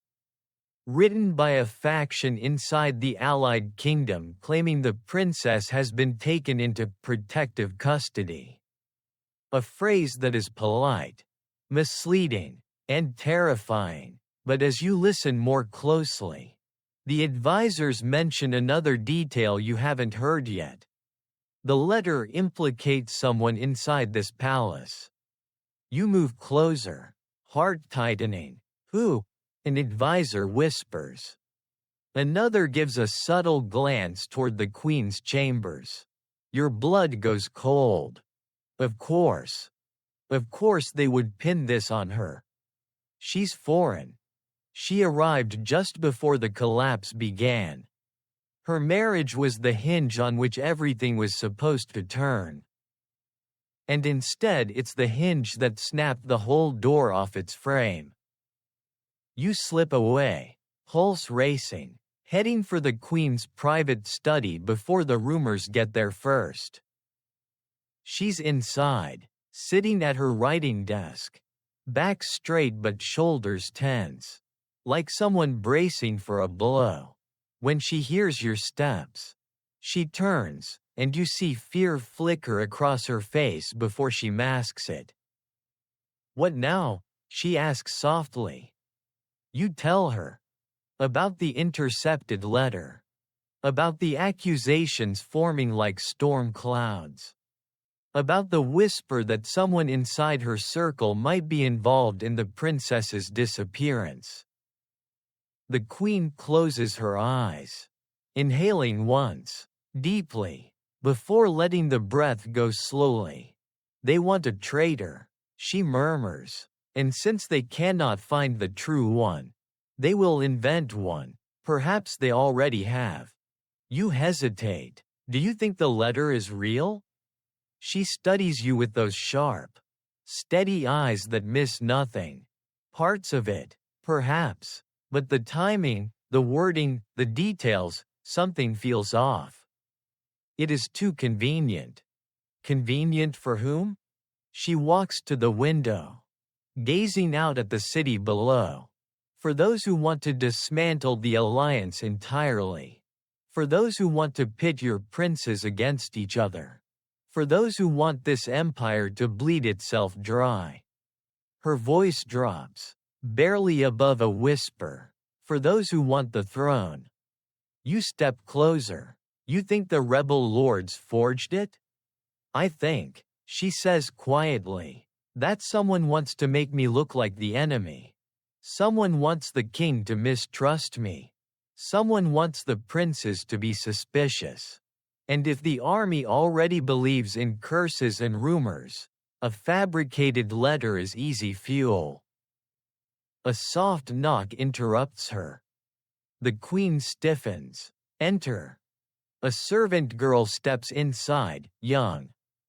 Written by a faction inside the Allied kingdom claiming the princess has been taken into protective custody. A phrase that is polite, misleading, and terrifying, but as you listen more closely, the advisors mention another detail you haven't heard yet. The letter implicates someone inside this palace. You move closer, heart tightening. Who? An advisor whispers. Another gives a subtle glance toward the queen's chambers. Your blood goes cold. Of course. Of course they would pin this on her. She's foreign. She arrived just before the collapse began. Her marriage was the hinge on which everything was supposed to turn. And instead it's the hinge that snapped the whole door off its frame. You slip away, pulse racing, heading for the queen's private study before the rumors get there first. She's inside, sitting at her writing desk, back straight but shoulders tense, like someone bracing for a blow. When she hears your steps, she turns, and you see fear flicker across her face before she masks it. What now? She asks softly. You tell her. About the intercepted letter. About the accusations forming like storm clouds. About the whisper that someone inside her circle might be involved in the princess's disappearance. The queen closes her eyes, inhaling once, deeply, before letting the breath go slowly. They want a traitor, she murmurs, and since they cannot find the true one, they will invent one. Perhaps they already have. You hesitate. Do you think the letter is real? She studies you with those sharp, steady eyes that miss nothing. Parts of it, perhaps. But the timing, the wording, the details, something feels off. It is too convenient. Convenient for whom? She walks to the window, gazing out at the city below. For those who want to dismantle the alliance entirely. For those who want to pit your princes against each other. For those who want this empire to bleed itself dry. Her voice drops, barely above a whisper. For those who want the throne. You step closer. You think the rebel lords forged it? I think, she says quietly, that someone wants to make me look like the enemy. Someone wants the king to mistrust me. Someone wants the princes to be suspicious. And if the army already believes in curses and rumors, a fabricated letter is easy fuel. A soft knock interrupts her. The queen stiffens. Enter. A servant girl steps inside, young,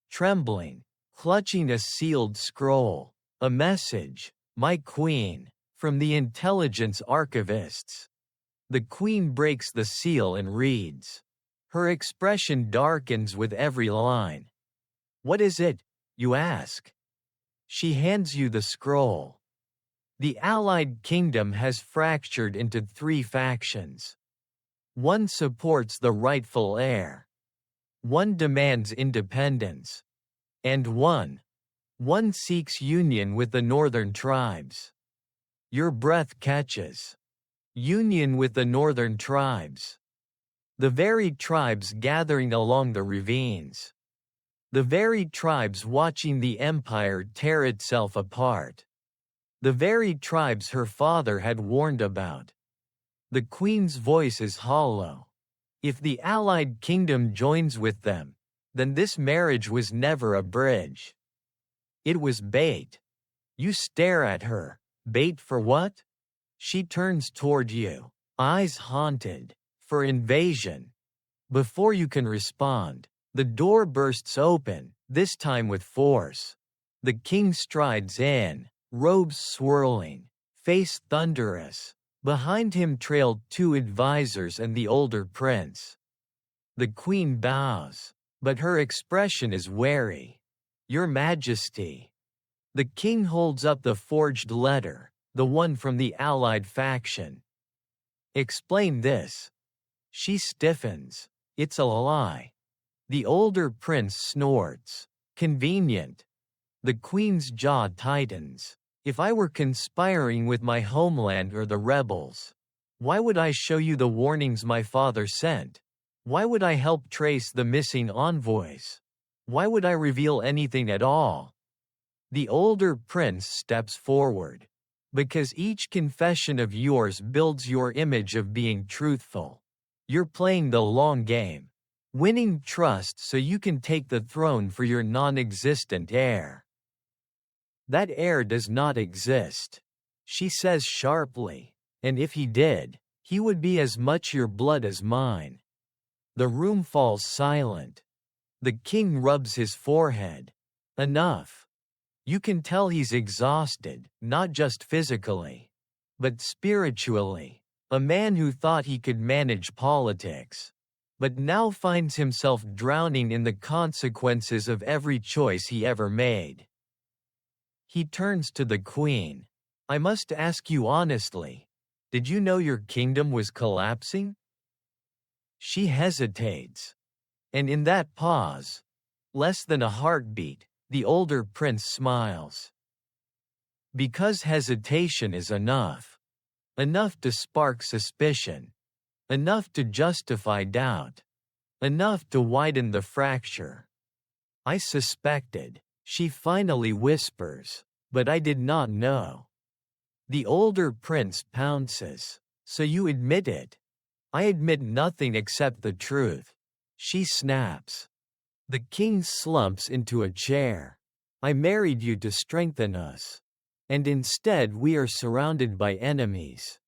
trembling, clutching a sealed scroll. A message, my queen, from the intelligence archivists. The queen breaks the seal and reads. Her expression darkens with every line. What is it, you ask? She hands you the scroll. The Allied kingdom has fractured into 3 factions. One supports the rightful heir. One demands independence. And one seeks union with the northern tribes. Your breath catches. Union with the northern tribes. The very tribes gathering along the ravines. The very tribes watching the empire tear itself apart. The very tribes her father had warned about. The queen's voice is hollow. If the Allied kingdom joins with them, then this marriage was never a bridge. It was bait. You stare at her. Bait for what? She turns toward you, eyes haunted. For invasion. Before you can respond, the door bursts open, this time with force. The king strides in. Robes swirling, face thunderous. Behind him trailed 2 advisors and the older prince. The queen bows, but her expression is wary. "Your Majesty." The king holds up the forged letter, the one from the allied faction. "Explain this." She stiffens. "It's a lie." The older prince snorts. "Convenient." The queen's jaw tightens. "If I were conspiring with my homeland or the rebels, why would I show you the warnings my father sent? Why would I help trace the missing envoys? Why would I reveal anything at all?" The older prince steps forward. "Because each confession of yours builds your image of being truthful. You're playing the long game. Winning trust so you can take the throne for your non-existent heir." "That heir does not exist," she says sharply. "And if he did, he would be as much your blood as mine." The room falls silent. The king rubs his forehead. "Enough." You can tell he's exhausted, not just physically, but spiritually. A man who thought he could manage politics, but now finds himself drowning in the consequences of every choice he ever made. He turns to the queen. "I must ask you honestly, did you know your kingdom was collapsing?" She hesitates. And in that pause, less than a heartbeat, the older prince smiles. "Because hesitation is enough. Enough to spark suspicion. Enough to justify doubt. Enough to widen the fracture." "I suspected," she finally whispers, "but I did not know." The older prince pounces. "So you admit it?" "I admit nothing except the truth," she snaps. The king slumps into a chair. "I married you to strengthen us. And instead we are surrounded by enemies."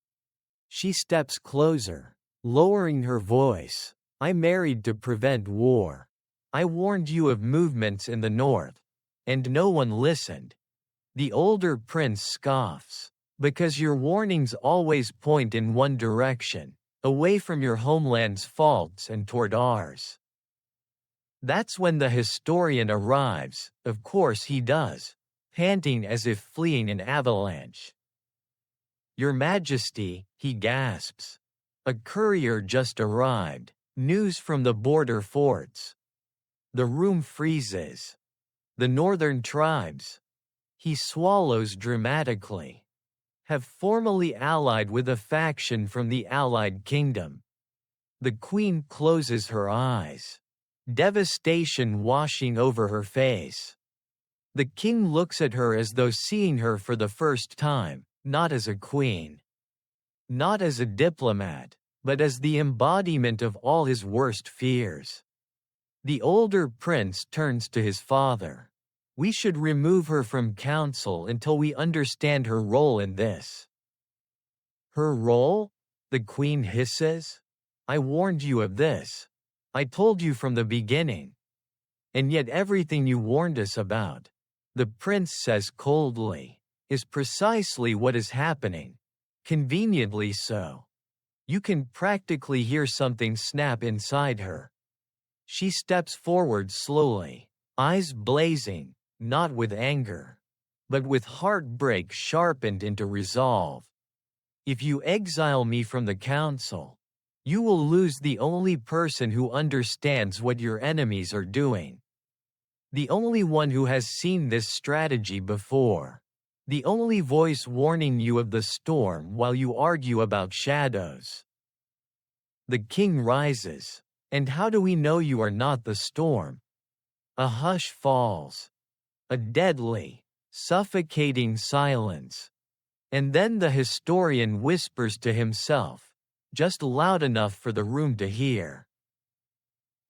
She steps closer, lowering her voice. "I married to prevent war. I warned you of movements in the north. And no one listened." The older prince scoffs. "Because your warnings always point in one direction, away from your homeland's faults and toward ours." That's when the historian arrives. Of course he does, panting as if fleeing an avalanche. "Your Majesty," he gasps. "A courier just arrived. News from the border forts." The room freezes. "The northern tribes," he swallows dramatically, "have formally allied with a faction from the allied kingdom." The queen closes her eyes. Devastation washing over her face. The king looks at her as though seeing her for the first time, not as a queen. Not as a diplomat, but as the embodiment of all his worst fears. The older prince turns to his father. "We should remove her from council until we understand her role in this." "Her role?" the queen hisses. "I warned you of this. I told you from the beginning. And yet everything you warned us about," the prince says coldly, "is precisely what is happening. Conveniently so." You can practically hear something snap inside her. She steps forward slowly, eyes blazing, not with anger, but with heartbreak sharpened into resolve. "If you exile me from the council, you will lose the only person who understands what your enemies are doing. The only one who has seen this strategy before. The only voice warning you of the storm while you argue about shadows." The king rises. "And how do we know you are not the storm?" A hush falls. A deadly, suffocating silence. And then the historian whispers to himself, just loud enough for the room to hear.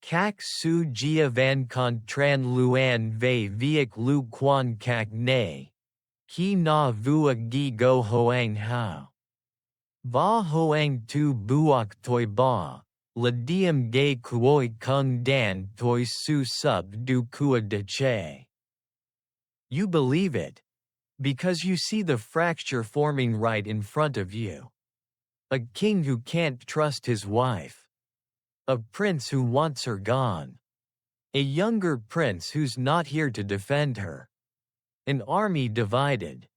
"Kak su jia van con tran luan vei viek lu quan kak ne. Ki na vua gi go hoang hao. Va hoang tu buok toi ba. La diem gay kuoi kung dan toi su sub du kua de che." You believe it, because you see the fracture forming right in front of you. A king who can't trust his wife. A prince who wants her gone. A younger prince who's not here to defend her. An army divided.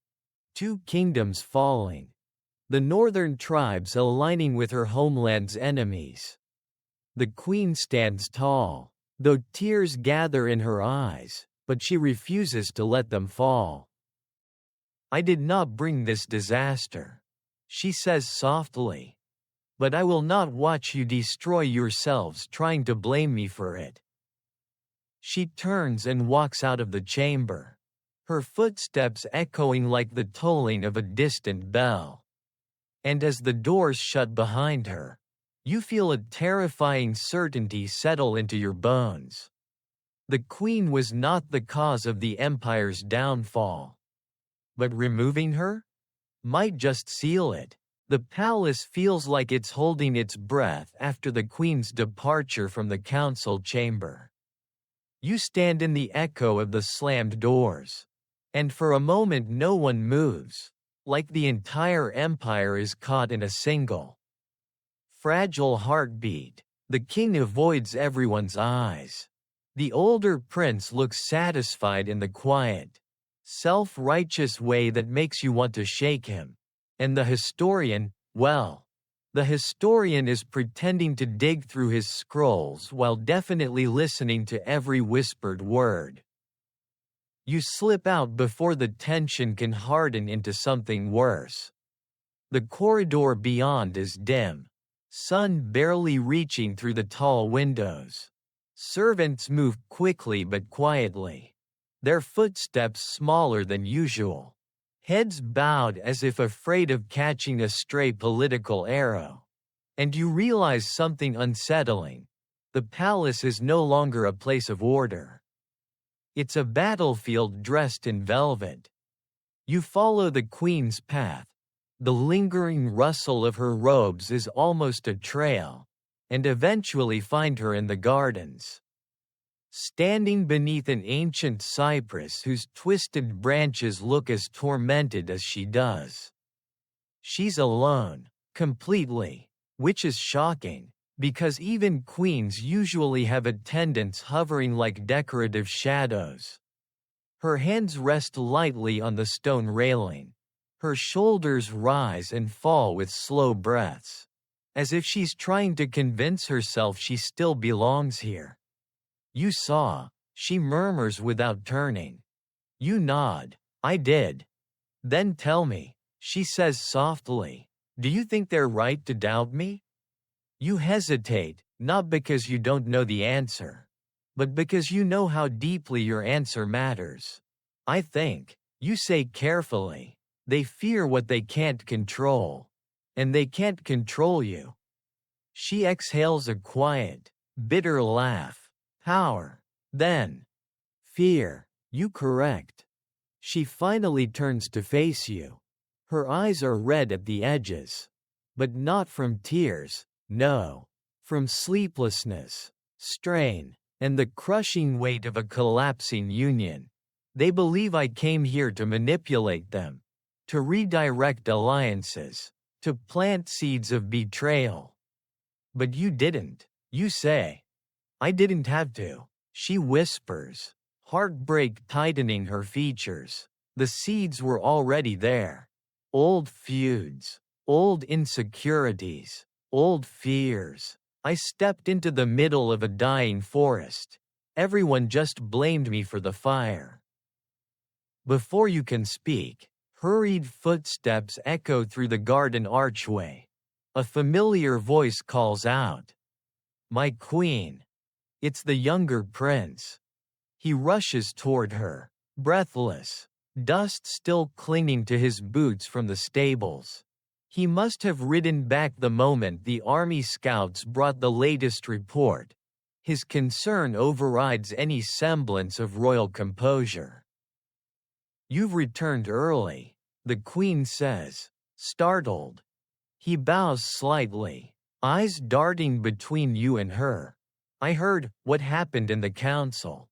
Two kingdoms falling. The northern tribes aligning with her homeland's enemies. The queen stands tall, though tears gather in her eyes, but she refuses to let them fall. I did not bring this disaster, she says softly. But I will not watch you destroy yourselves trying to blame me for it. She turns and walks out of the chamber, her footsteps echoing like the tolling of a distant bell. And as the doors shut behind her, you feel a terrifying certainty settle into your bones. The queen was not the cause of the empire's downfall. But removing her might just seal it. The palace feels like it's holding its breath after the queen's departure from the council chamber. You stand in the echo of the slammed doors. And for a moment no one moves, like the entire empire is caught in a single fragile heartbeat. The king avoids everyone's eyes. The older prince looks satisfied in the quiet, self-righteous way that makes you want to shake him. And the historian, well, the historian is pretending to dig through his scrolls while definitely listening to every whispered word. You slip out before the tension can harden into something worse. The corridor beyond is dim, sun barely reaching through the tall windows. Servants move quickly but quietly, their footsteps smaller than usual. Heads bowed as if afraid of catching a stray political arrow. And you realize something unsettling. The palace is no longer a place of order. It's a battlefield dressed in velvet. You follow the queen's path. The lingering rustle of her robes is almost a trail, and eventually find her in the gardens. Standing beneath an ancient cypress whose twisted branches look as tormented as she does. She's alone, completely, which is shocking, because even queens usually have attendants hovering like decorative shadows. Her hands rest lightly on the stone railing. Her shoulders rise and fall with slow breaths, as if she's trying to convince herself she still belongs here. You saw, she murmurs without turning. You nod. I did. Then tell me, she says softly, do you think they're right to doubt me? You hesitate, not because you don't know the answer, but because you know how deeply your answer matters. I think, you say carefully, they fear what they can't control. And they can't control you. She exhales a quiet, bitter laugh. Power. Then. Fear. You correct. She finally turns to face you. Her eyes are red at the edges. But not from tears, no. From sleeplessness, strain, and the crushing weight of a collapsing union. They believe I came here to manipulate them. To redirect alliances. To plant seeds of betrayal. But you didn't, you say. I didn't have to, she whispers, heartbreak tightening her features. The seeds were already there. Old feuds, old insecurities, old fears. I stepped into the middle of a dying forest. Everyone just blamed me for the fire. Before you can speak, hurried footsteps echo through the garden archway. A familiar voice calls out. My queen. It's the younger prince. He rushes toward her, breathless, dust still clinging to his boots from the stables. He must have ridden back the moment the army scouts brought the latest report. His concern overrides any semblance of royal composure. You've returned early, the queen says, startled. He bows slightly, eyes darting between you and her. I heard what happened in the council.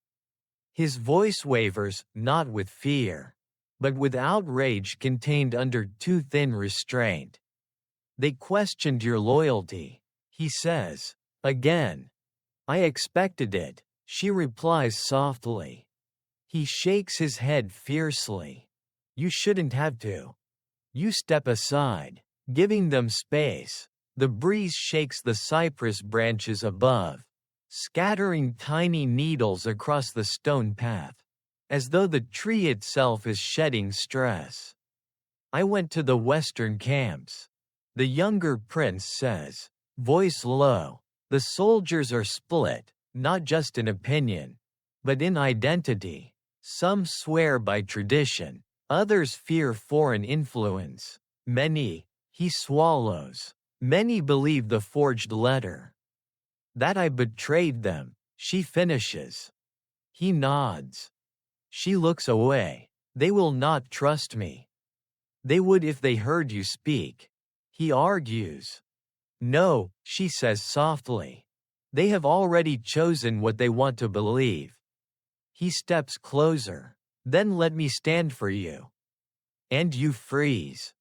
His voice wavers, not with fear, but with outrage contained under too thin restraint. They questioned your loyalty, he says. Again. I expected it, she replies softly. He shakes his head fiercely. You shouldn't have to. You step aside, giving them space. The breeze shakes the cypress branches above, scattering tiny needles across the stone path, as though the tree itself is shedding stress. I went to the western camps. The younger prince says, voice low. The soldiers are split, not just in opinion, but in identity. Some swear by tradition, others fear foreign influence. Many, he swallows. Many believe the forged letter. That I betrayed them, she finishes. He nods. She looks away. They will not trust me. They would if they heard you speak. He argues. No, she says softly. They have already chosen what they want to believe. He steps closer. Then let me stand for you. And you freeze.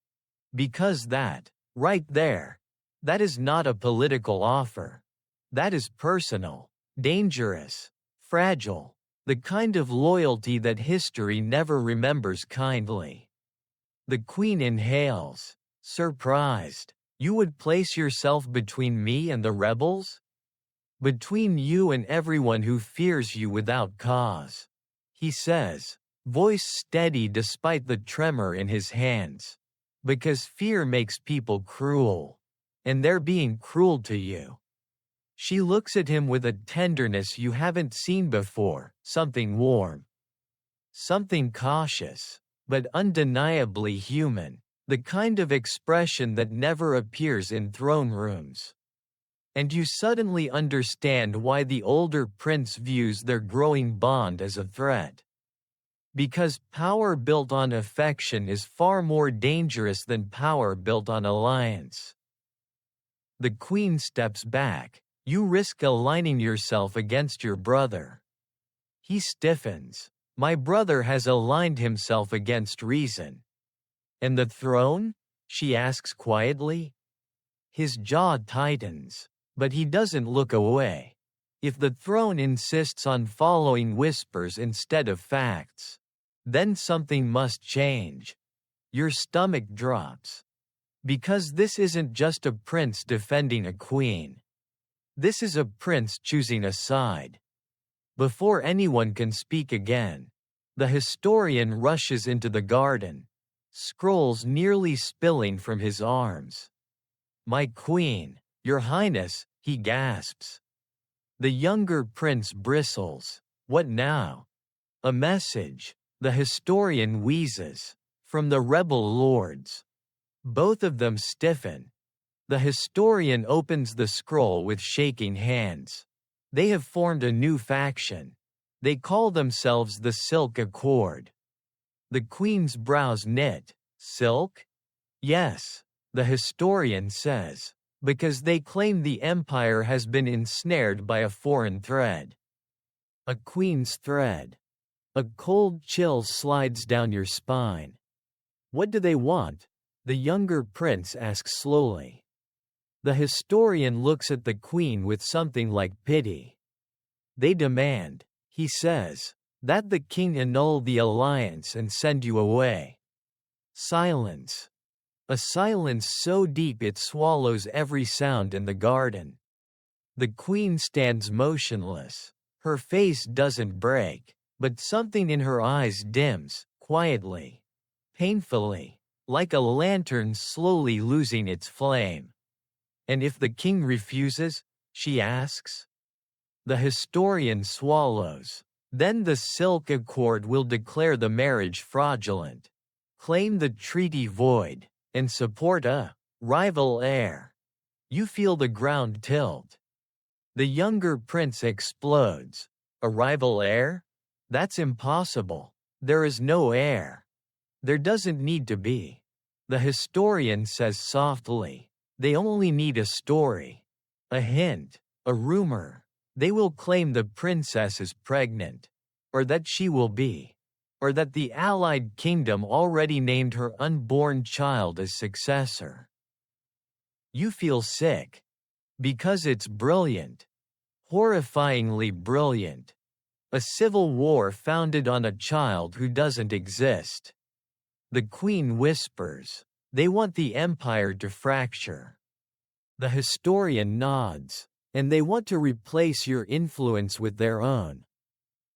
Because that, right there, that is not a political offer. That is personal, dangerous, fragile, the kind of loyalty that history never remembers kindly. The queen inhales, surprised. You would place yourself between me and the rebels? Between you and everyone who fears you without cause, he says, voice steady despite the tremor in his hands. Because fear makes people cruel. And they're being cruel to you. She looks at him with a tenderness you haven't seen before, something warm. Something cautious, but undeniably human, the kind of expression that never appears in throne rooms. And you suddenly understand why the older prince views their growing bond as a threat. Because power built on affection is far more dangerous than power built on alliance. The queen steps back. You risk aligning yourself against your brother. He stiffens. My brother has aligned himself against reason. And the throne? She asks quietly. His jaw tightens, but he doesn't look away. If the throne insists on following whispers instead of facts, then something must change. Your stomach drops. Because this isn't just a prince defending a queen. This is a prince choosing a side. Before anyone can speak again, the historian rushes into the garden, scrolls nearly spilling from his arms. My queen, your highness, he gasps. The younger prince bristles. What now? A message, the historian wheezes, from the rebel lords. Both of them stiffen. The historian opens the scroll with shaking hands. They have formed a new faction. They call themselves the Silk Accord. The queen's brows knit. Silk? Yes, the historian says, because they claim the empire has been ensnared by a foreign thread. A queen's thread. A cold chill slides down your spine. What do they want? The younger prince asks slowly. The historian looks at the queen with something like pity. They demand, he says, that the king annul the alliance and send you away. Silence. A silence so deep it swallows every sound in the garden. The queen stands motionless. Her face doesn't break, but something in her eyes dims, quietly, painfully, like a lantern slowly losing its flame. And if the king refuses, she asks? The historian swallows. Then the Silk Accord will declare the marriage fraudulent, claim the treaty void, and support a rival heir. You feel the ground tilt. The younger prince explodes. A rival heir? That's impossible. There is no heir. There doesn't need to be. The historian says softly. They only need a story. A hint. A rumor. They will claim the princess is pregnant. Or that she will be. Or that the allied kingdom already named her unborn child as successor. You feel sick. Because it's brilliant. Horrifyingly brilliant. A civil war founded on a child who doesn't exist. The Queen whispers. They want the empire to fracture. The historian nods. And they want to replace your influence with their own.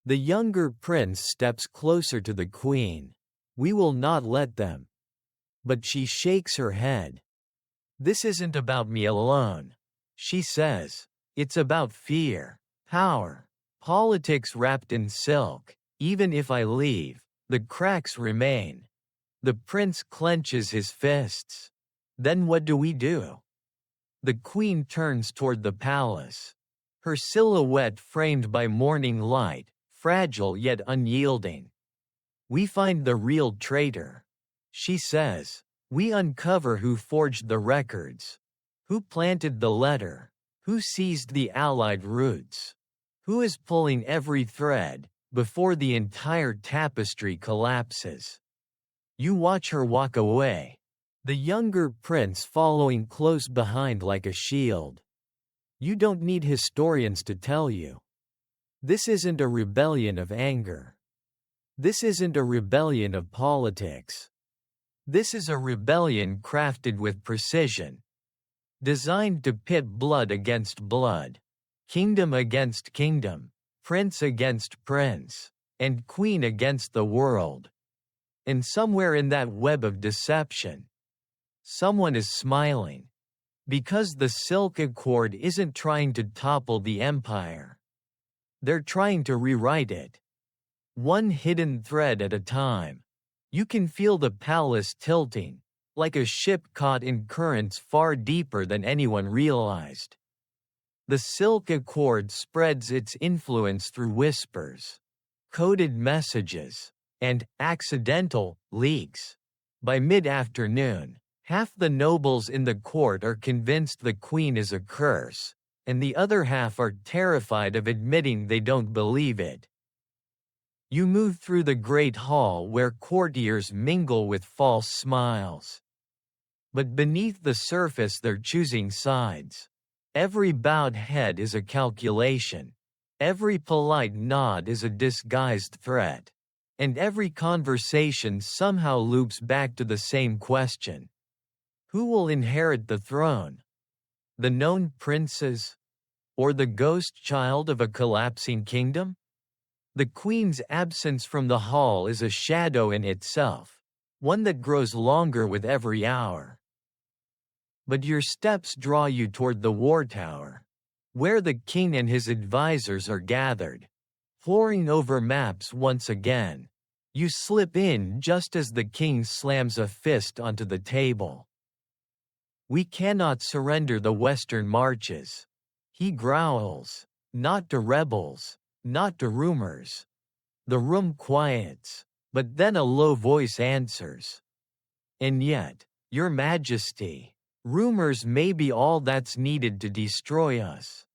The younger prince steps closer to the Queen. We will not let them. But she shakes her head. This isn't about me alone. She says. It's about fear, power, politics wrapped in silk. Even if I leave, the cracks remain. The prince clenches his fists. Then what do we do? The Queen turns toward the palace. Her silhouette framed by morning light, fragile yet unyielding. We find the real traitor. She says. We uncover who forged the records. Who planted the letter. Who seized the Allied routes? Who is pulling every thread, before the entire tapestry collapses? You watch her walk away. The younger prince following close behind like a shield. You don't need historians to tell you. This isn't a rebellion of anger. This isn't a rebellion of politics. This is a rebellion crafted with precision. Designed to pit blood against blood, kingdom against kingdom, prince against prince, and queen against the world. And somewhere in that web of deception, someone is smiling. Because the Silk Accord isn't trying to topple the empire. They're trying to rewrite it. One hidden thread at a time. You can feel the palace tilting, like a ship caught in currents far deeper than anyone realized. The Silk Accord spreads its influence through whispers, coded messages, and accidental leaks. By mid-afternoon, half the nobles in the court are convinced the Queen is a curse, and the other half are terrified of admitting they don't believe it. You move through the great hall where courtiers mingle with false smiles. But beneath the surface they're choosing sides. Every bowed head is a calculation. Every polite nod is a disguised threat. And every conversation somehow loops back to the same question. Who will inherit the throne? The known princes? Or the ghost child of a collapsing kingdom? The Queen's absence from the hall is a shadow in itself, one that grows longer with every hour. But your steps draw you toward the war tower, where the king and his advisors are gathered, poring over maps once again. You slip in just as the king slams a fist onto the table. We cannot surrender the western marches. He growls, not to rebels, not to rumors. The room quiets, but then a low voice answers. And yet, Your Majesty, rumors may be all that's needed to destroy us.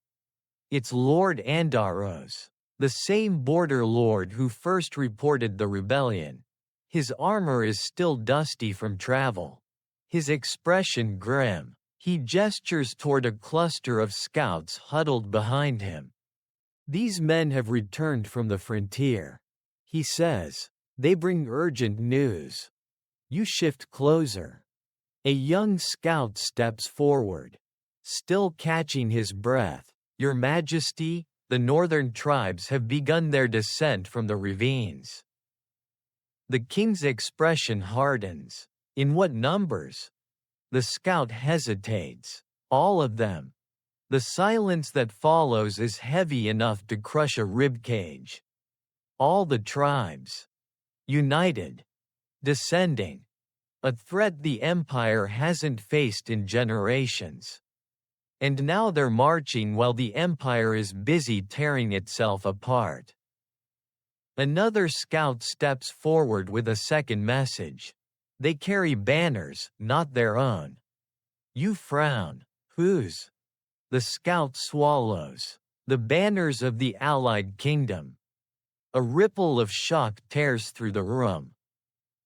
It's Lord Andaros, the same border lord who first reported the rebellion. His armor is still dusty from travel. His expression grim. He gestures toward a cluster of scouts huddled behind him. These men have returned from the frontier. He says, they bring urgent news. You shift closer. A young scout steps forward, still catching his breath. Your Majesty, the northern tribes have begun their descent from the ravines. The king's expression hardens. In what numbers? The scout hesitates. All of them. The silence that follows is heavy enough to crush a ribcage. All the tribes. United. Descending. A threat the empire hasn't faced in generations. And now they're marching while the empire is busy tearing itself apart. Another scout steps forward with a second message. They carry banners, not their own. You frown. Whose? The scout swallows. The banners of the Allied Kingdom. A ripple of shock tears through the room.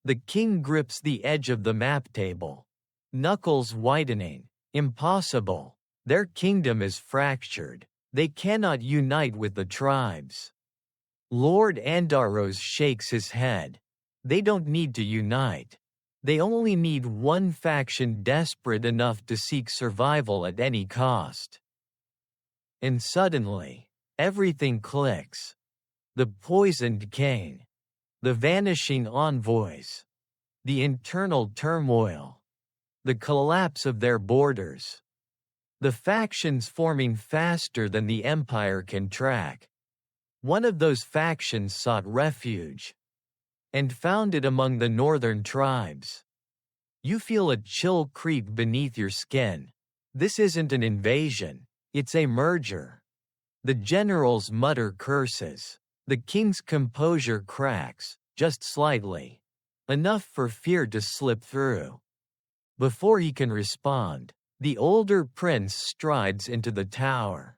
The king grips the edge of the map table. Knuckles widening. Impossible. Their kingdom is fractured. They cannot unite with the tribes. Lord Andaros shakes his head. They don't need to unite. They only need one faction desperate enough to seek survival at any cost. And suddenly, everything clicks. The poisoned cane. The vanishing envoys. The internal turmoil. The collapse of their borders. The factions forming faster than the empire can track. One of those factions sought refuge. And found it among the northern tribes. You feel a chill creep beneath your skin. This isn't an invasion, it's a merger. The generals mutter curses. The king's composure cracks, just slightly. Enough for fear to slip through. Before he can respond, the older prince strides into the tower.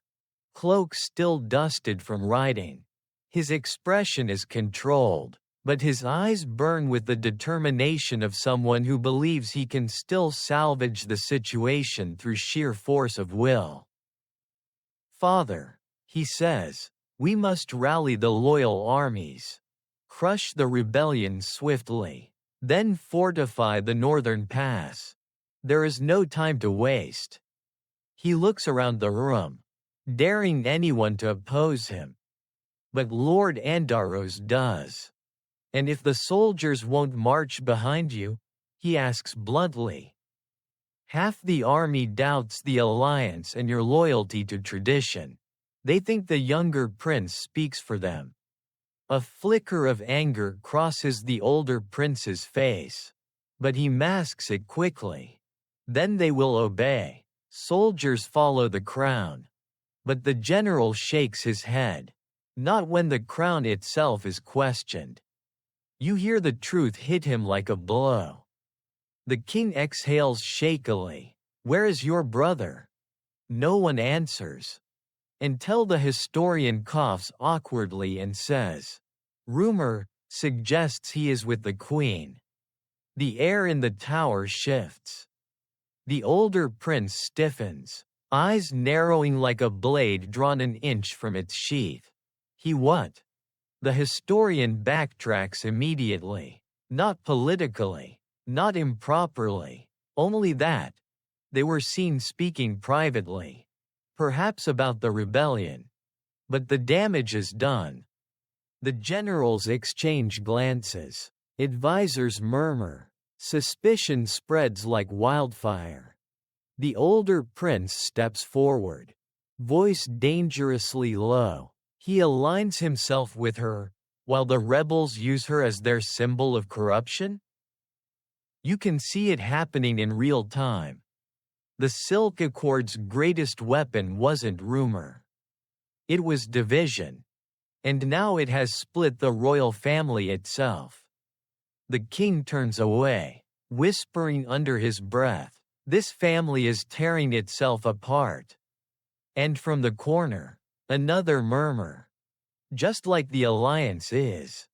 Cloak still dusted from riding. His expression is controlled, but his eyes burn with the determination of someone who believes he can still salvage the situation through sheer force of will. "Father," he says, "we must rally the loyal armies. Crush the rebellion swiftly. Then fortify the northern pass. There is no time to waste." He looks around the room, daring anyone to oppose him. But Lord Andaros does. "And if the soldiers won't march behind you?" he asks bluntly. "Half the army doubts the alliance and your loyalty to tradition. They think the younger prince speaks for them." A flicker of anger crosses the older prince's face. But he masks it quickly. Then they will obey. Soldiers follow the crown. But the general shakes his head. Not when the crown itself is questioned. You hear the truth hit him like a blow. The king exhales shakily. "Where is your brother?" No one answers. Until the historian coughs awkwardly and says, "Rumor suggests he is with the queen." The air in the tower shifts. The older prince stiffens, eyes narrowing like a blade drawn an inch from its sheath. "He what?" The historian backtracks immediately. Not politically, not improperly, only that. They were seen speaking privately. Perhaps about the rebellion. But the damage is done. The generals exchange glances. Advisors murmur. Suspicion spreads like wildfire. The older prince steps forward. Voice dangerously low. He aligns himself with her, while the rebels use her as their symbol of corruption? You can see it happening in real time. The Silk Accord's greatest weapon wasn't rumor. It was division. And now it has split the royal family itself. The king turns away, whispering under his breath, "This family is tearing itself apart." And from the corner, another murmur. "Just like the alliance is.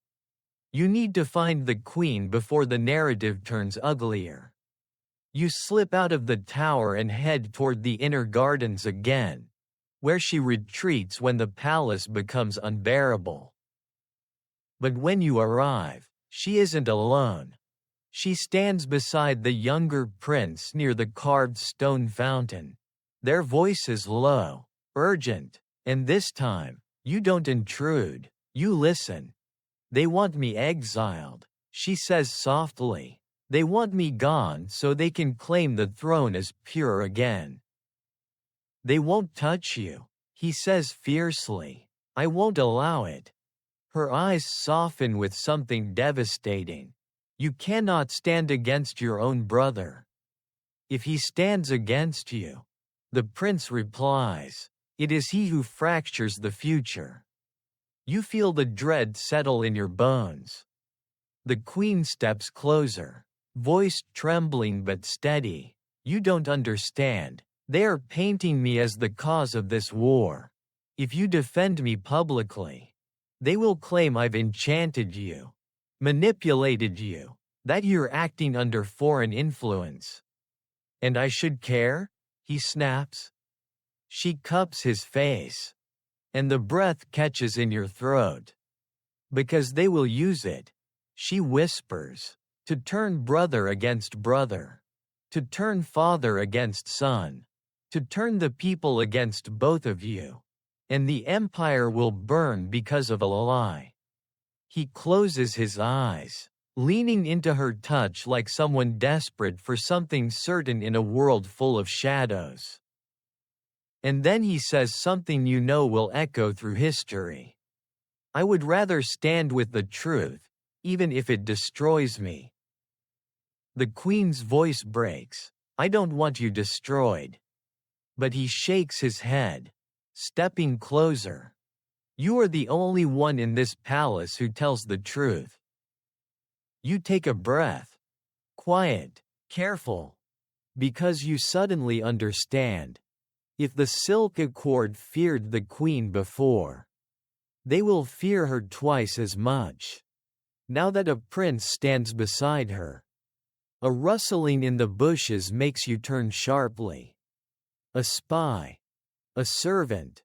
You need to find the queen before the narrative turns uglier." You slip out of the tower and head toward the inner gardens again, where she retreats when the palace becomes unbearable. But when you arrive, she isn't alone. She stands beside the younger prince near the carved stone fountain. Their voices low, urgent, and this time, you don't intrude, you listen. "They want me exiled," she says softly. "They want me gone so they can claim the throne as pure again." "They won't touch you," he says fiercely. "I won't allow it." Her eyes soften with something devastating. "You cannot stand against your own brother." "If he stands against you," the prince replies, "it is he who fractures the future." You feel the dread settle in your bones. The queen steps closer, voice trembling but steady. "You don't understand. They are painting me as the cause of this war. If you defend me publicly, they will claim I've enchanted you, manipulated you, that you're acting under foreign influence. And I should care? he snaps. She cups his face. And the breath catches in your throat. Because they will use it, she whispers, to turn brother against brother, to turn father against son, to turn the people against both of you. And the empire will burn because of a lie. He closes his eyes, leaning into her touch like someone desperate for something certain in a world full of shadows. And then he says something you know will echo through history. I would rather stand with the truth, even if it destroys me. The queen's voice breaks. I don't want you destroyed. But he shakes his head, stepping closer. You are the only one in this palace who tells the truth. You take a breath. Quiet, careful. Because you suddenly understand. If the silk accord feared the queen before, they will fear her twice as much. Now that a prince stands beside her, a rustling in the bushes makes you turn sharply. A spy, a servant,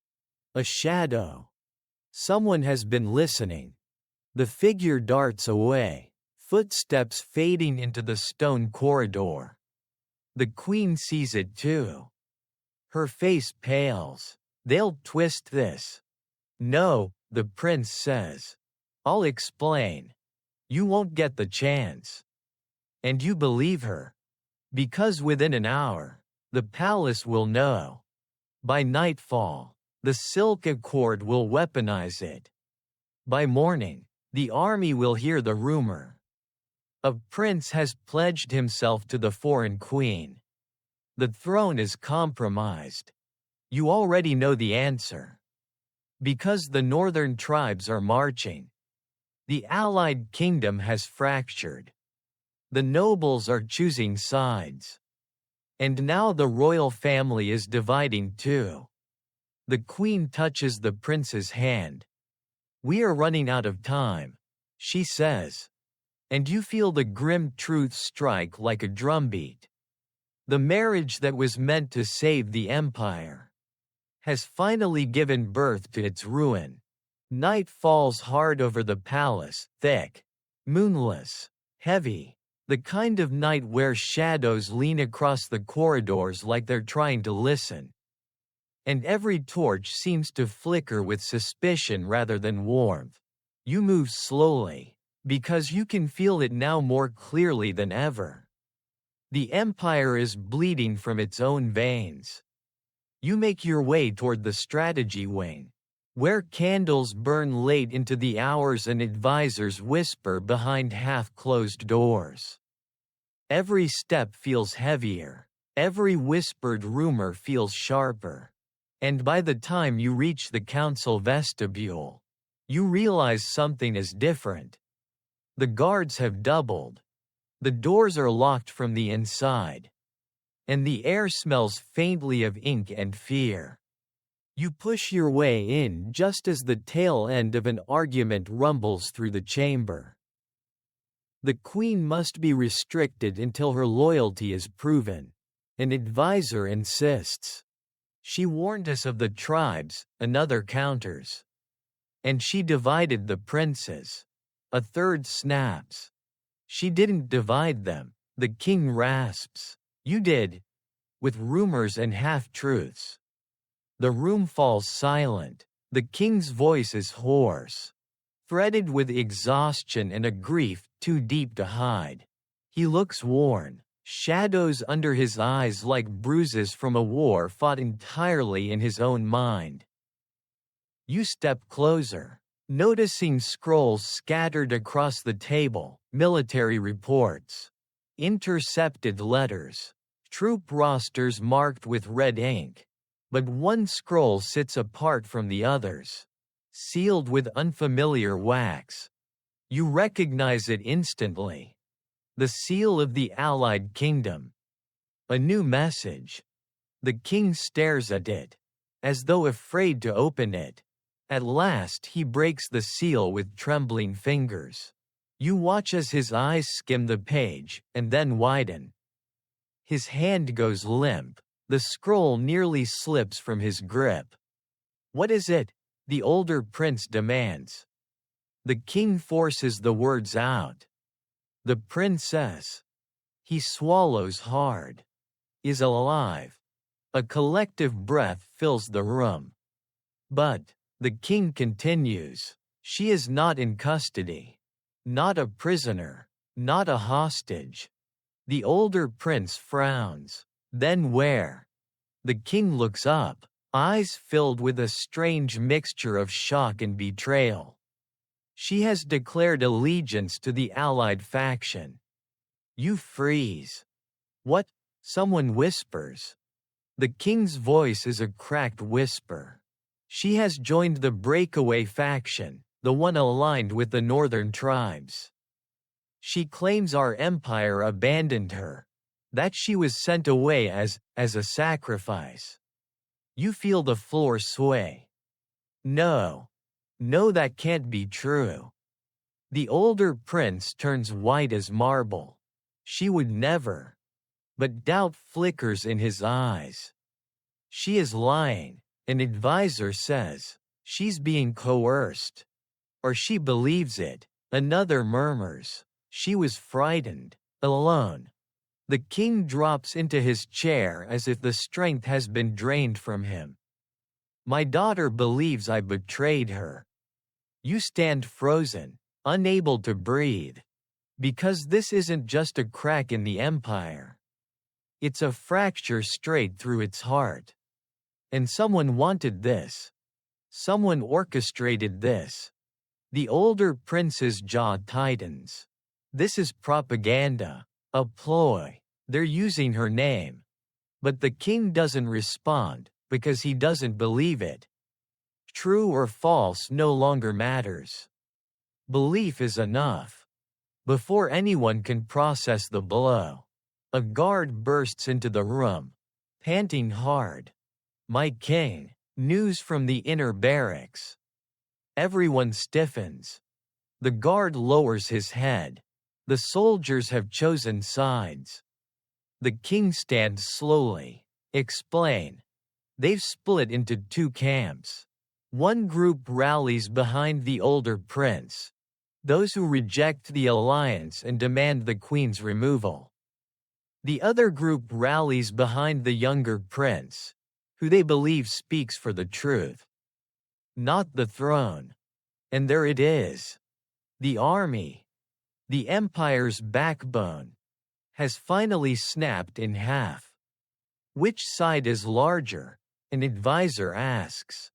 a shadow. Someone has been listening. The figure darts away, footsteps fading into the stone corridor. The queen sees it too. Her face pales. They'll twist this. No, the prince says. I'll explain. You won't get the chance. And you believe her. Because within an hour, the palace will know. By nightfall, the silk accord will weaponize it. By morning, the army will hear the rumor. A prince has pledged himself to the foreign queen. The throne is compromised. You already know the answer. Because the northern tribes are marching. The allied kingdom has fractured. The nobles are choosing sides. And now the royal family is dividing too. The queen touches the prince's hand. We are running out of time, she says. And you feel the grim truth strike like a drumbeat. The marriage that was meant to save the empire has finally given birth to its ruin. Night falls hard over the palace, thick, moonless, heavy, the kind of night where shadows lean across the corridors like they're trying to listen. And every torch seems to flicker with suspicion rather than warmth. You move slowly, because you can feel it now more clearly than ever. The empire is bleeding from its own veins. You make your way toward the strategy wing, where candles burn late into the hours and advisors whisper behind half-closed doors. Every step feels heavier, every whispered rumor feels sharper. And by the time you reach the council vestibule, you realize something is different. The guards have doubled. The doors are locked from the inside. And the air smells faintly of ink and fear. You push your way in just as the tail end of an argument rumbles through the chamber. The queen must be restricted until her loyalty is proven. An advisor insists. She warned us of the tribes, another counters. And she divided the princes. A third snaps. She didn't divide them, the king rasps. You did. With rumors and half-truths. The room falls silent. The king's voice is hoarse, threaded with exhaustion and a grief too deep to hide. He looks worn, shadows under his eyes like bruises from a war fought entirely in his own mind. You step closer, noticing scrolls scattered across the table, military reports, intercepted letters, troop rosters marked with red ink. But one scroll sits apart from the others, sealed with unfamiliar wax. You recognize it instantly. The seal of the allied kingdom. A new message. The king stares at it, as though afraid to open it. At last he breaks the seal with trembling fingers. You watch as his eyes skim the page, and then widen. His hand goes limp, The scroll nearly slips from his grip. "What is it?" the older prince demands. The king forces the words out. "The princess," he swallows hard, "is alive." A collective breath fills the room. But the king continues. "She is not in custody. Not a prisoner. Not a hostage." The older prince frowns. "Then where?" The king looks up, eyes filled with a strange mixture of shock and betrayal. "She has declared allegiance to the allied faction." You freeze. "What?" someone whispers. The king's voice is a cracked whisper. "She has joined the breakaway faction, the one aligned with the northern tribes. She claims our empire abandoned her. That she was sent away as a sacrifice." You feel the floor sway. No. No, that can't be true. The older prince turns white as marble. "She would never." But doubt flickers in his eyes. "She is lying," an advisor says. "She's being coerced." "Or she believes it," another murmurs. "She was frightened, alone." The king drops into his chair as if the strength has been drained from him. "My daughter believes I betrayed her." You stand frozen, unable to breathe. Because this isn't just a crack in the empire. It's a fracture straight through its heart. And someone wanted this. Someone orchestrated this. The older prince's jaw tightens. This is propaganda. A ploy. They're using her name. But the king doesn't respond, because he doesn't believe it. True or false no longer matters. Belief is enough. Before anyone can process the blow, a guard bursts into the room, panting hard. "My king!" News from the inner barracks. Everyone stiffens. The guard lowers his head. The soldiers have chosen sides. The king stands slowly. "Explain." They've split into two camps. One group rallies behind the older prince. Those who reject the alliance and demand the queen's removal. The other group rallies behind the younger prince, who they believe speaks for the truth. Not the throne. And there it is. The army, the empire's backbone, has finally snapped in half. Which side is larger? An advisor asks.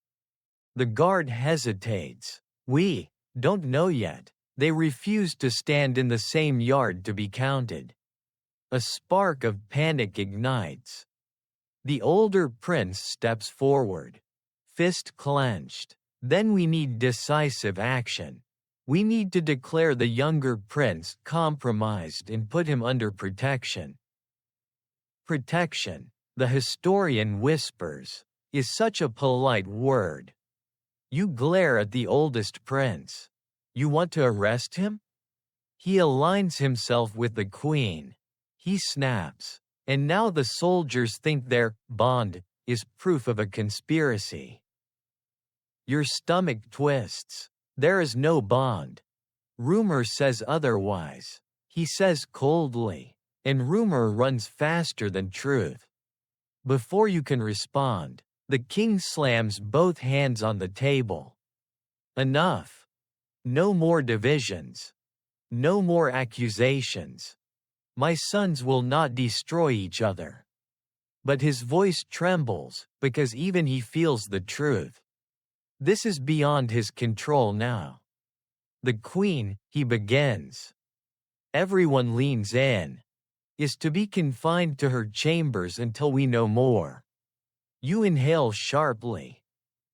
The guard hesitates. "We don't know yet." They refuse to stand in the same yard to be counted. A spark of panic ignites. The older prince steps forward, fist clenched. "Then we need decisive action. We need to declare the younger prince compromised and put him under protection." Protection, the historian whispers, is such a polite word. You glare at the oldest prince. You want to arrest him? He aligns himself with the queen. He snaps. And now the soldiers think their bond is proof of a conspiracy. Your stomach twists. There is no bond. Rumor says otherwise. He says coldly. And rumor runs faster than truth. Before you can respond, the king slams both hands on the table. Enough. No more divisions. No more accusations. My sons will not destroy each other. But his voice trembles, because even he feels the truth. This is beyond his control now. The queen, he begins. Everyone leans in. Is to be confined to her chambers until we know more. You inhale sharply.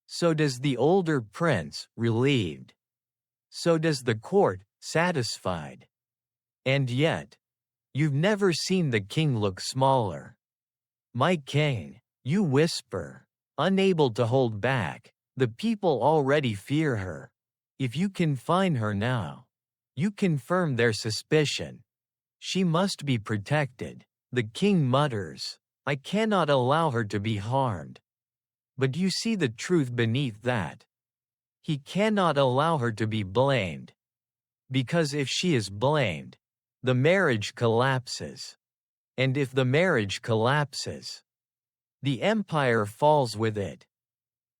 So does the older prince, relieved. So does the court, satisfied. And yet, you've never seen the king look smaller. "My king," you whisper, unable to hold back. The people already fear her. If you confine her now, you confirm their suspicion. She must be protected. The king mutters, I cannot allow her to be harmed. But you see the truth beneath that. He cannot allow her to be blamed. Because if she is blamed, the marriage collapses. And if the marriage collapses, the empire falls with it.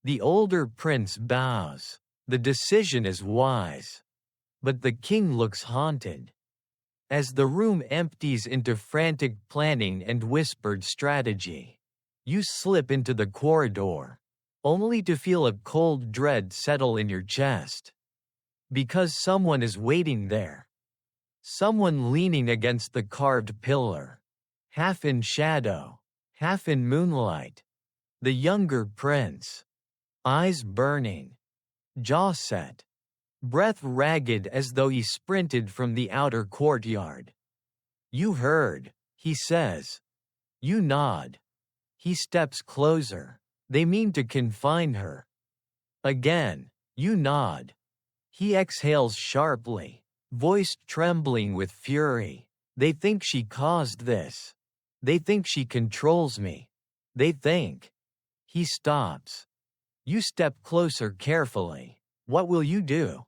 The older prince bows. The decision is wise. But the king looks haunted. As the room empties into frantic planning and whispered strategy, you slip into the corridor, only to feel a cold dread settle in your chest. Because someone is waiting there. Someone leaning against the carved pillar, half in shadow, half in moonlight. The younger prince. Eyes burning. Jaw set. Breath ragged as though he sprinted from the outer courtyard. You heard, he says. You nod. He steps closer. They mean to confine her. Again, you nod. He exhales sharply, voice trembling with fury. They think she caused this. They think she controls me. They think. He stops. You step closer carefully. What will you do?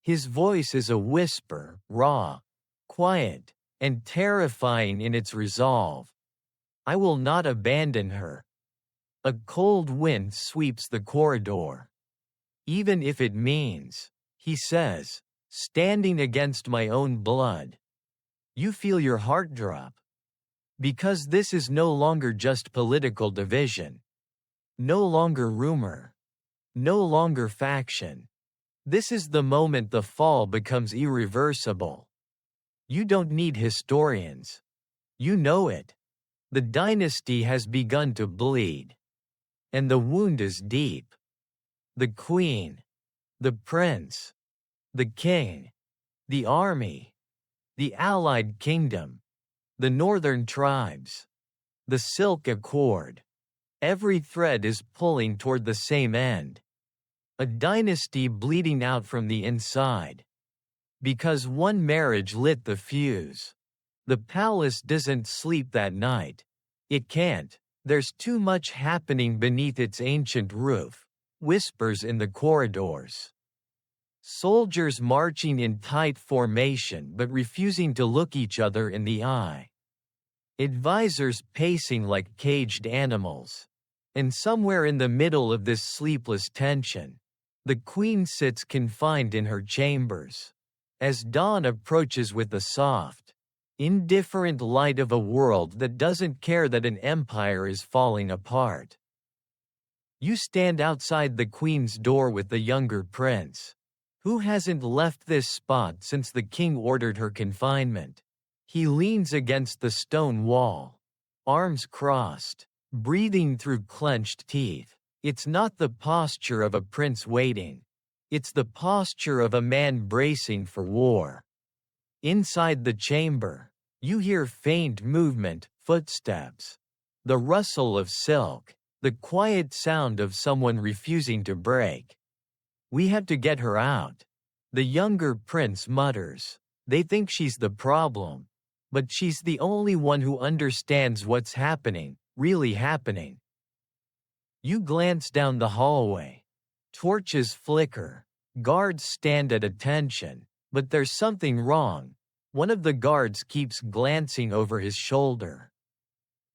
His voice is a whisper, raw, quiet, and terrifying in its resolve. I will not abandon her. A cold wind sweeps the corridor. Even if it means, he says, standing against my own blood. You feel your heart drop. Because this is no longer just political division. No longer rumor. No longer faction. This is the moment the fall becomes irreversible. You don't need historians. You know it. The dynasty has begun to bleed. And the wound is deep. The queen. The prince. The king. The army. The allied kingdom. The northern tribes. The Silk Accord. Every thread is pulling toward the same end. A dynasty bleeding out from the inside. Because one marriage lit the fuse. The palace doesn't sleep that night. It can't. There's too much happening beneath its ancient roof. Whispers in the corridors. Soldiers marching in tight formation but refusing to look each other in the eye. Advisors pacing like caged animals. And somewhere in the middle of this sleepless tension, the queen sits confined in her chambers. As dawn approaches with the soft, indifferent light of a world that doesn't care that an empire is falling apart. You stand outside the queen's door with the younger prince, who hasn't left this spot since the king ordered her confinement. He leans against the stone wall, arms crossed, breathing through clenched teeth. It's not the posture of a prince waiting. It's the posture of a man bracing for war. Inside the chamber, you hear faint movement, footsteps. The rustle of silk, the quiet sound of someone refusing to break. We have to get her out. The younger prince mutters. They think she's the problem. But she's the only one who understands what's happening, really happening. You glance down the hallway. Torches flicker. Guards stand at attention. But there's something wrong. One of the guards keeps glancing over his shoulder.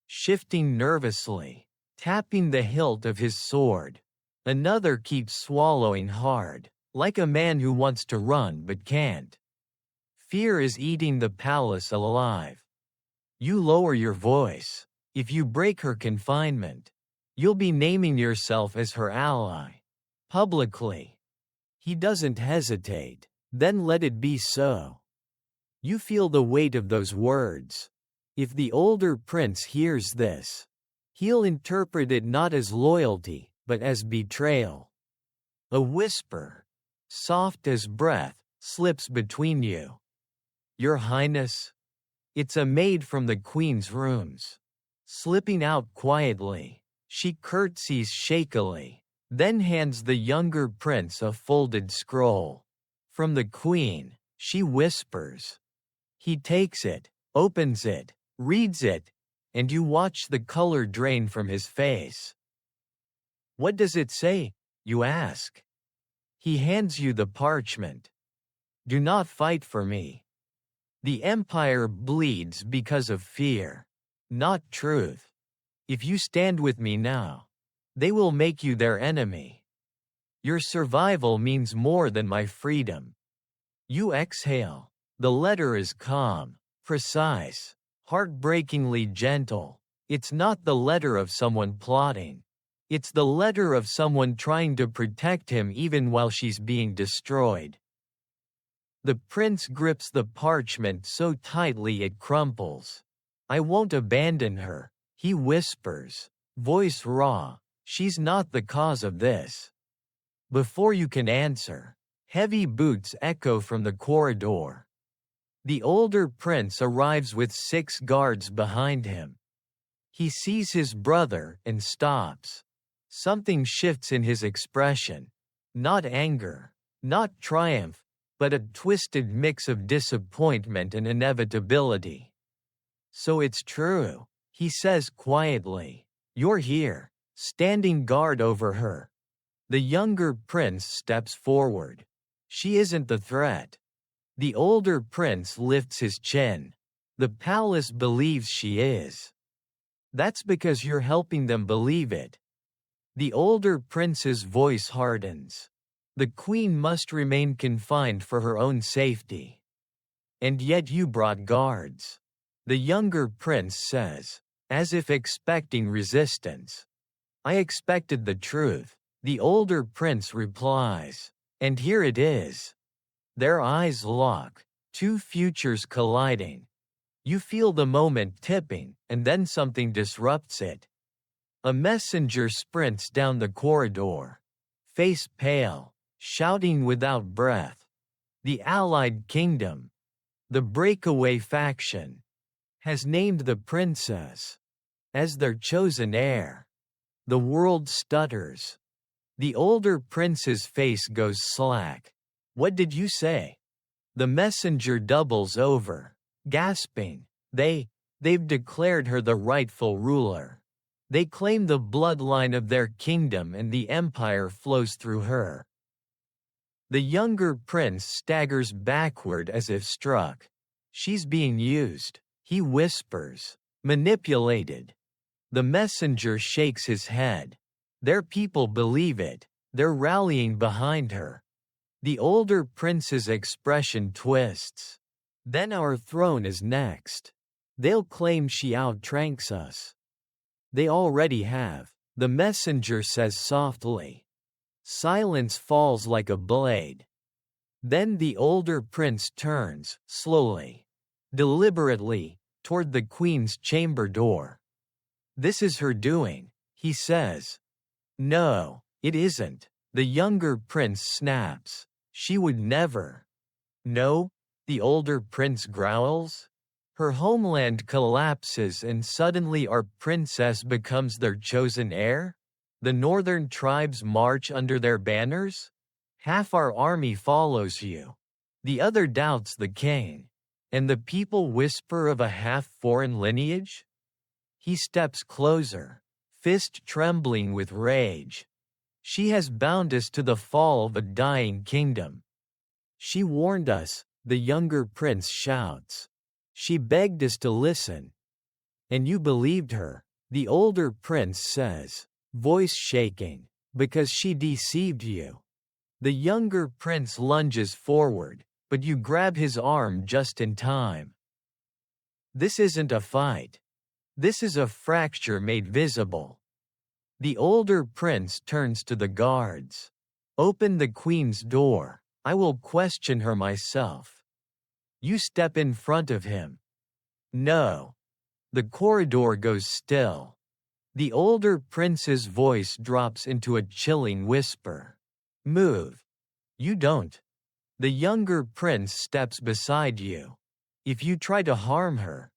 Shifting nervously. Tapping the hilt of his sword. Another keeps swallowing hard. Like a man who wants to run but can't. Fear is eating the palace alive. You lower your voice. If you break her confinement, you'll be naming yourself as her ally. Publicly. He doesn't hesitate. Then let it be so. You feel the weight of those words. If the older prince hears this, he'll interpret it not as loyalty, but as betrayal. A whisper, soft as breath, slips between you. Your Highness? It's a maid from the queen's rooms. Slipping out quietly, she curtsies shakily, then hands the younger prince a folded scroll. From the queen, she whispers. He takes it, opens it, reads it, and you watch the color drain from his face. "What does it say?" you ask. He hands you the parchment. "Do not fight for me." The empire bleeds because of fear, not truth. If you stand with me now, they will make you their enemy. Your survival means more than my freedom. You exhale. The letter is calm, precise, heartbreakingly gentle. It's not the letter of someone plotting. It's the letter of someone trying to protect him even while she's being destroyed. The prince grips the parchment so tightly it crumples. "I won't abandon her," he whispers, voice raw. "She's not the cause of this." Before you can answer, heavy boots echo from the corridor. The older prince arrives with 6 guards behind him. He sees his brother and stops. Something shifts in his expression. Not anger, not triumph, but a twisted mix of disappointment and inevitability. "So it's true," he says quietly. "You're here, standing guard over her." The younger prince steps forward. "She isn't the threat." The older prince lifts his chin. "The palace believes she is." "That's because you're helping them believe it." The older prince's voice hardens. "The queen must remain confined for her own safety." "And yet you brought guards," the younger prince says, as if expecting resistance. "I expected the truth," the older prince replies. "And here it is." Their eyes lock, 2 futures colliding. You feel the moment tipping, and then something disrupts it. A messenger sprints down the corridor, face pale, shouting without breath. The Allied Kingdom, the breakaway faction, has named the princess as their chosen heir. The world stutters. The older prince's face goes slack. "What did you say?" The messenger doubles over, gasping. They've declared her the rightful ruler. They claim the bloodline of their kingdom and the empire flows through her." The younger prince staggers backward as if struck. "She's being used," he whispers. "Manipulated." The messenger shakes his head. "Their people believe it. They're rallying behind her." The older prince's expression twists. "Then our throne is next. They'll claim she outranks us." "They already have," the messenger says softly. Silence falls like a blade. Then the older prince turns, slowly, deliberately, toward the queen's chamber door. "This is her doing," he says. "No, it isn't," the younger prince snaps. "She would never." "No?" the older prince growls. "Her homeland collapses and suddenly our princess becomes their chosen heir? The northern tribes march under their banners? Half our army follows you. The other doubts the king. And the people whisper of a half-foreign lineage?" He steps closer, fist trembling with rage. "She has bound us to the fall of a dying kingdom. She warned us," the younger prince shouts. "She begged us to listen." "And you believed her," the older prince says, voice shaking, "because she deceived you." The younger prince lunges forward, but you grab his arm just in time. "This isn't a fight. This is a fracture made visible." The older prince turns to the guards. "Open the queen's door. I will question her myself." You step in front of him. "No." The corridor goes still. The older prince's voice drops into a chilling whisper. "Move." You don't. The younger prince steps beside you. "If you try to harm her."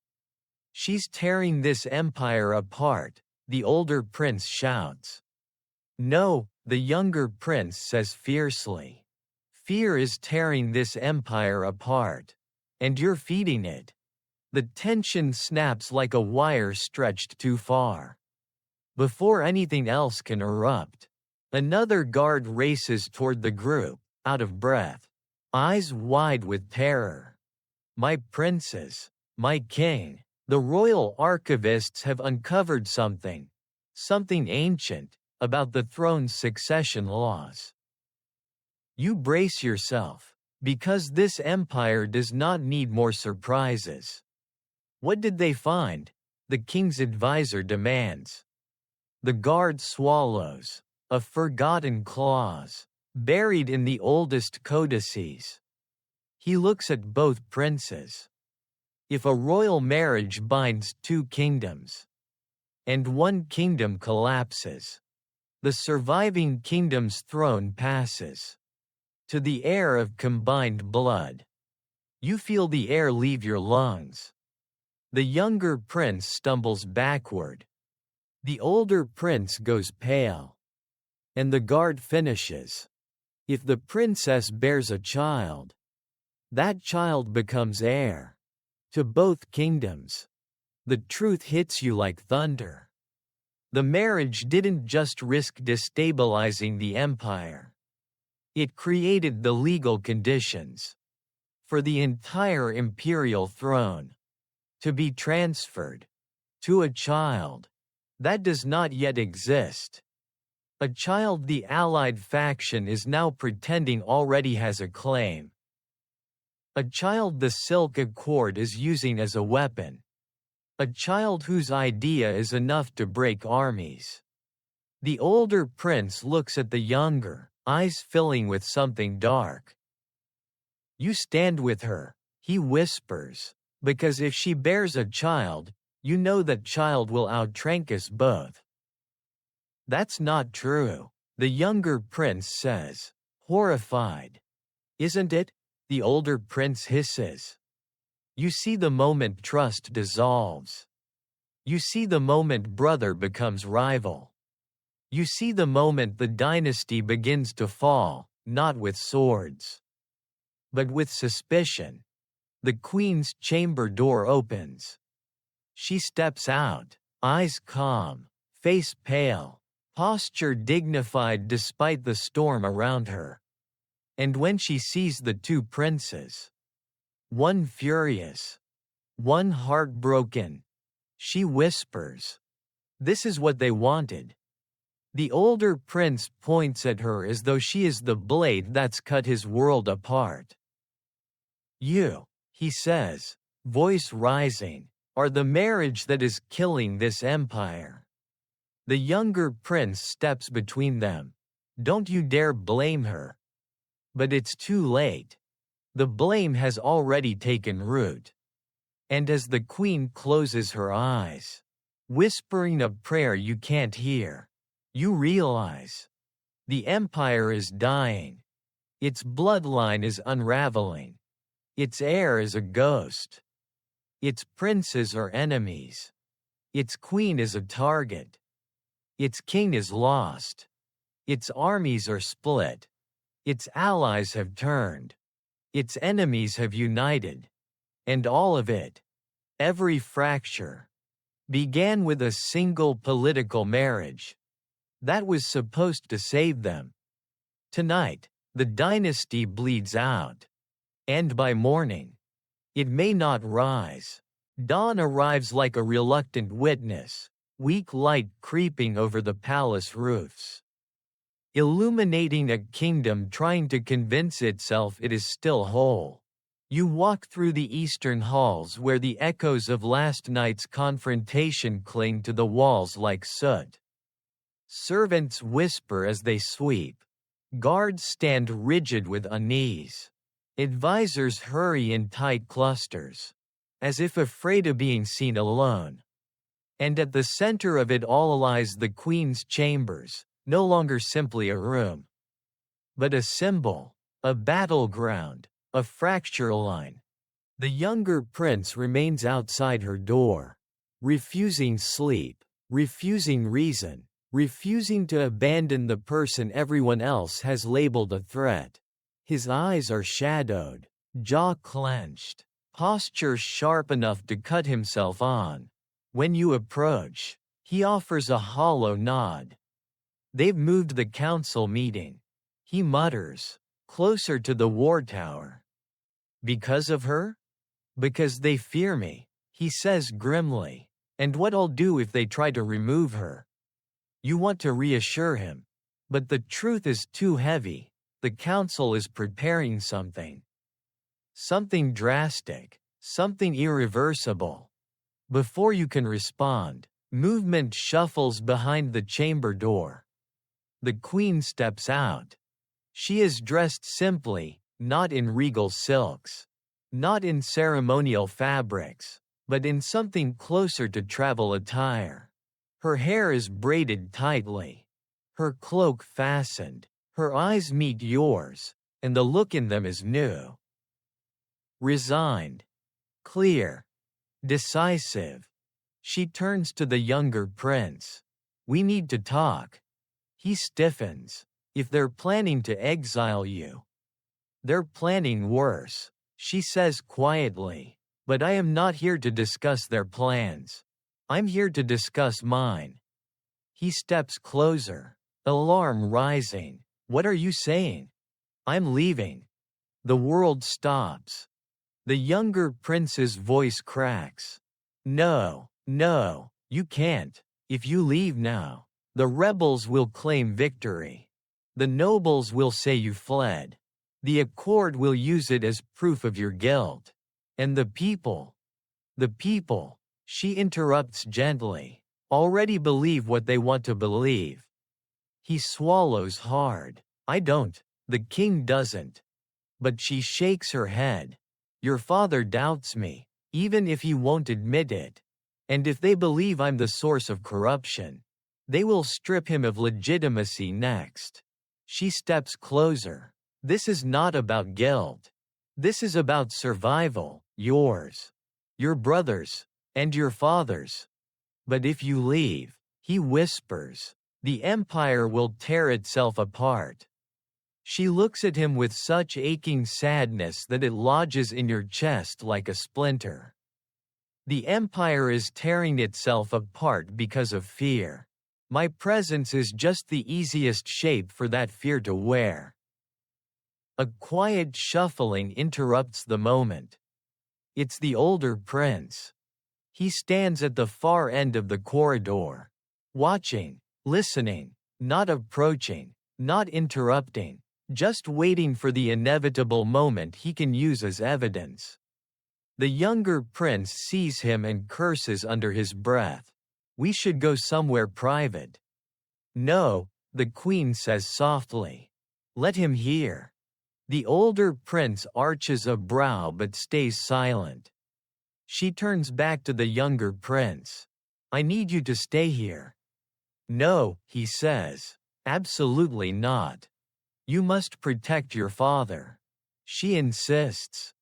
"She's tearing this empire apart," the older prince shouts. "No," the younger prince says fiercely. "Fear is tearing this empire apart. And you're feeding it." The tension snaps like a wire stretched too far. Before anything else can erupt, another guard races toward the group, out of breath, eyes wide with terror. My princes, my king, the royal archivists have uncovered something ancient, about the throne's succession laws. You brace yourself, because this empire does not need more surprises. What did they find? The king's advisor demands. The guard swallows. A forgotten clause, buried in the oldest codices. He looks at both princes. If a royal marriage binds two kingdoms, and one kingdom collapses, the surviving kingdom's throne passes to the heir of combined blood. You feel the air leave your lungs. The younger prince stumbles backward. The older prince goes pale. And the guard finishes. If the princess bears a child, that child becomes heir to both kingdoms. The truth hits you like thunder. The marriage didn't just risk destabilizing the empire. It created the legal conditions for the entire imperial throne to be transferred to a child that does not yet exist. A child the allied faction is now pretending already has a claim. A child the Silk Accord is using as a weapon. A child whose idea is enough to break armies. The older prince looks at the younger, eyes filling with something dark. You stand with her, he whispers, because if she bears a child, you know that child will outrank us both. That's not true, the younger prince says, horrified. Isn't it? The older prince hisses. You see the moment trust dissolves. You see the moment brother becomes rival. You see the moment the dynasty begins to fall, not with swords, but with suspicion. The queen's chamber door opens. She steps out, eyes calm, face pale. Posture dignified despite the storm around her. And when she sees the two princes, one furious, one heartbroken, she whispers, "This is what they wanted." The older prince points at her as though she is the blade that's cut his world apart. You, he says, voice rising, are the marriage that is killing this empire. The younger prince steps between them. Don't you dare blame her. But it's too late. The blame has already taken root. And as the queen closes her eyes, whispering a prayer you can't hear, you realize the empire is dying. Its bloodline is unraveling. Its heir is a ghost. Its princes are enemies. Its queen is a target. Its king is lost. Its armies are split. Its allies have turned. Its enemies have united. And all of it, every fracture, began with a single political marriage that was supposed to save them. Tonight, the dynasty bleeds out. And by morning, it may not rise. Dawn arrives like a reluctant witness. Weak light creeping over the palace roofs, illuminating a kingdom trying to convince itself it is still whole. You walk through the eastern halls where the echoes of last night's confrontation cling to the walls like soot. Servants whisper as they sweep. Guards stand rigid with unease. Advisors hurry in tight clusters, as if afraid of being seen alone. And at the center of it all lies the queen's chambers, no longer simply a room, but a symbol, a battleground, a fracture line. The younger prince remains outside her door, refusing sleep, refusing reason, refusing to abandon the person everyone else has labeled a threat. His eyes are shadowed, jaw clenched, posture sharp enough to cut himself on. When you approach, he offers a hollow nod. They've moved the council meeting. He mutters, closer to the war tower. Because of her? Because they fear me, he says grimly. And what I'll do if they try to remove her. You want to reassure him. But the truth is too heavy. The council is preparing something. Something drastic. Something irreversible. Before you can respond, movement shuffles behind the chamber door. The queen steps out. She is dressed simply, not in regal silks. Not in ceremonial fabrics, but in something closer to travel attire. Her hair is braided tightly. Her cloak fastened. Her eyes meet yours, and the look in them is new. Resigned. Clear. Decisive. She turns to the younger prince. We need to talk. He stiffens. If they're planning to exile you. They're planning worse, she says quietly. But I am not here to discuss their plans. I'm here to discuss mine. He steps closer, alarm rising. What are you saying? I'm leaving. The world stops. The younger prince's voice cracks. No, no, you can't. If you leave now, the rebels will claim victory. The nobles will say you fled. The accord will use it as proof of your guilt. And the people, she interrupts gently, already believe what they want to believe. He swallows hard. I don't. The king doesn't. But she shakes her head. Your father doubts me, even if he won't admit it. And if they believe I'm the source of corruption, they will strip him of legitimacy next. She steps closer. This is not about guilt. This is about survival, yours, your brother's, and your father's. But if you leave, he whispers, the empire will tear itself apart. She looks at him with such aching sadness that it lodges in your chest like a splinter. The empire is tearing itself apart because of fear. My presence is just the easiest shape for that fear to wear. A quiet shuffling interrupts the moment. It's the older prince. He stands at the far end of the corridor, watching, listening, not approaching, not interrupting, just waiting for the inevitable moment he can use as evidence. The younger prince sees him and curses under his breath. We should go somewhere private. No, the queen says softly. Let him hear. The older prince arches a brow but stays silent. She turns back to the younger prince. I need you to stay here. No, he says. Absolutely not. You must protect your father. She insists.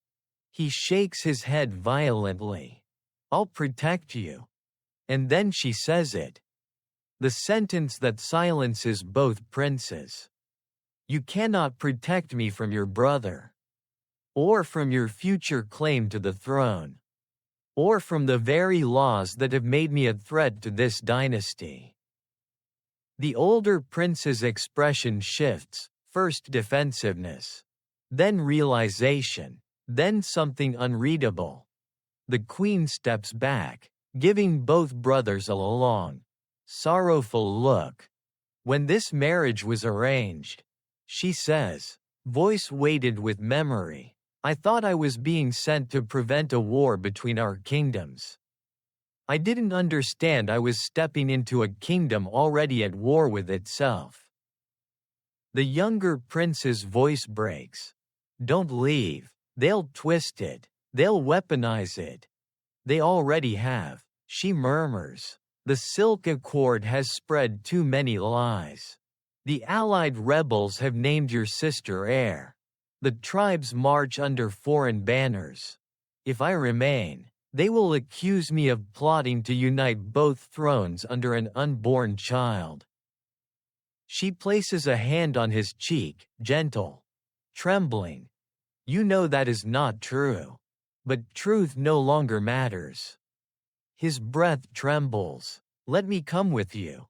He shakes his head violently. I'll protect you. And then she says it. The sentence that silences both princes. You cannot protect me from your brother. Or from your future claim to the throne. Or from the very laws that have made me a threat to this dynasty. The older prince's expression shifts, first defensiveness, then realization, then something unreadable. The queen steps back, giving both brothers a long, sorrowful look. When this marriage was arranged, she says, voice weighted with memory, I thought I was being sent to prevent a war between our kingdoms. I didn't understand I was stepping into a kingdom already at war with itself. The younger prince's voice breaks. Don't leave. They'll twist it. They'll weaponize it. They already have, she murmurs. The Silk Accord has spread too many lies. The allied rebels have named your sister heir. The tribes march under foreign banners. If I remain, they will accuse me of plotting to unite both thrones under an unborn child. She places a hand on his cheek, gentle, trembling. You know that is not true. But truth no longer matters. His breath trembles. Let me come with you.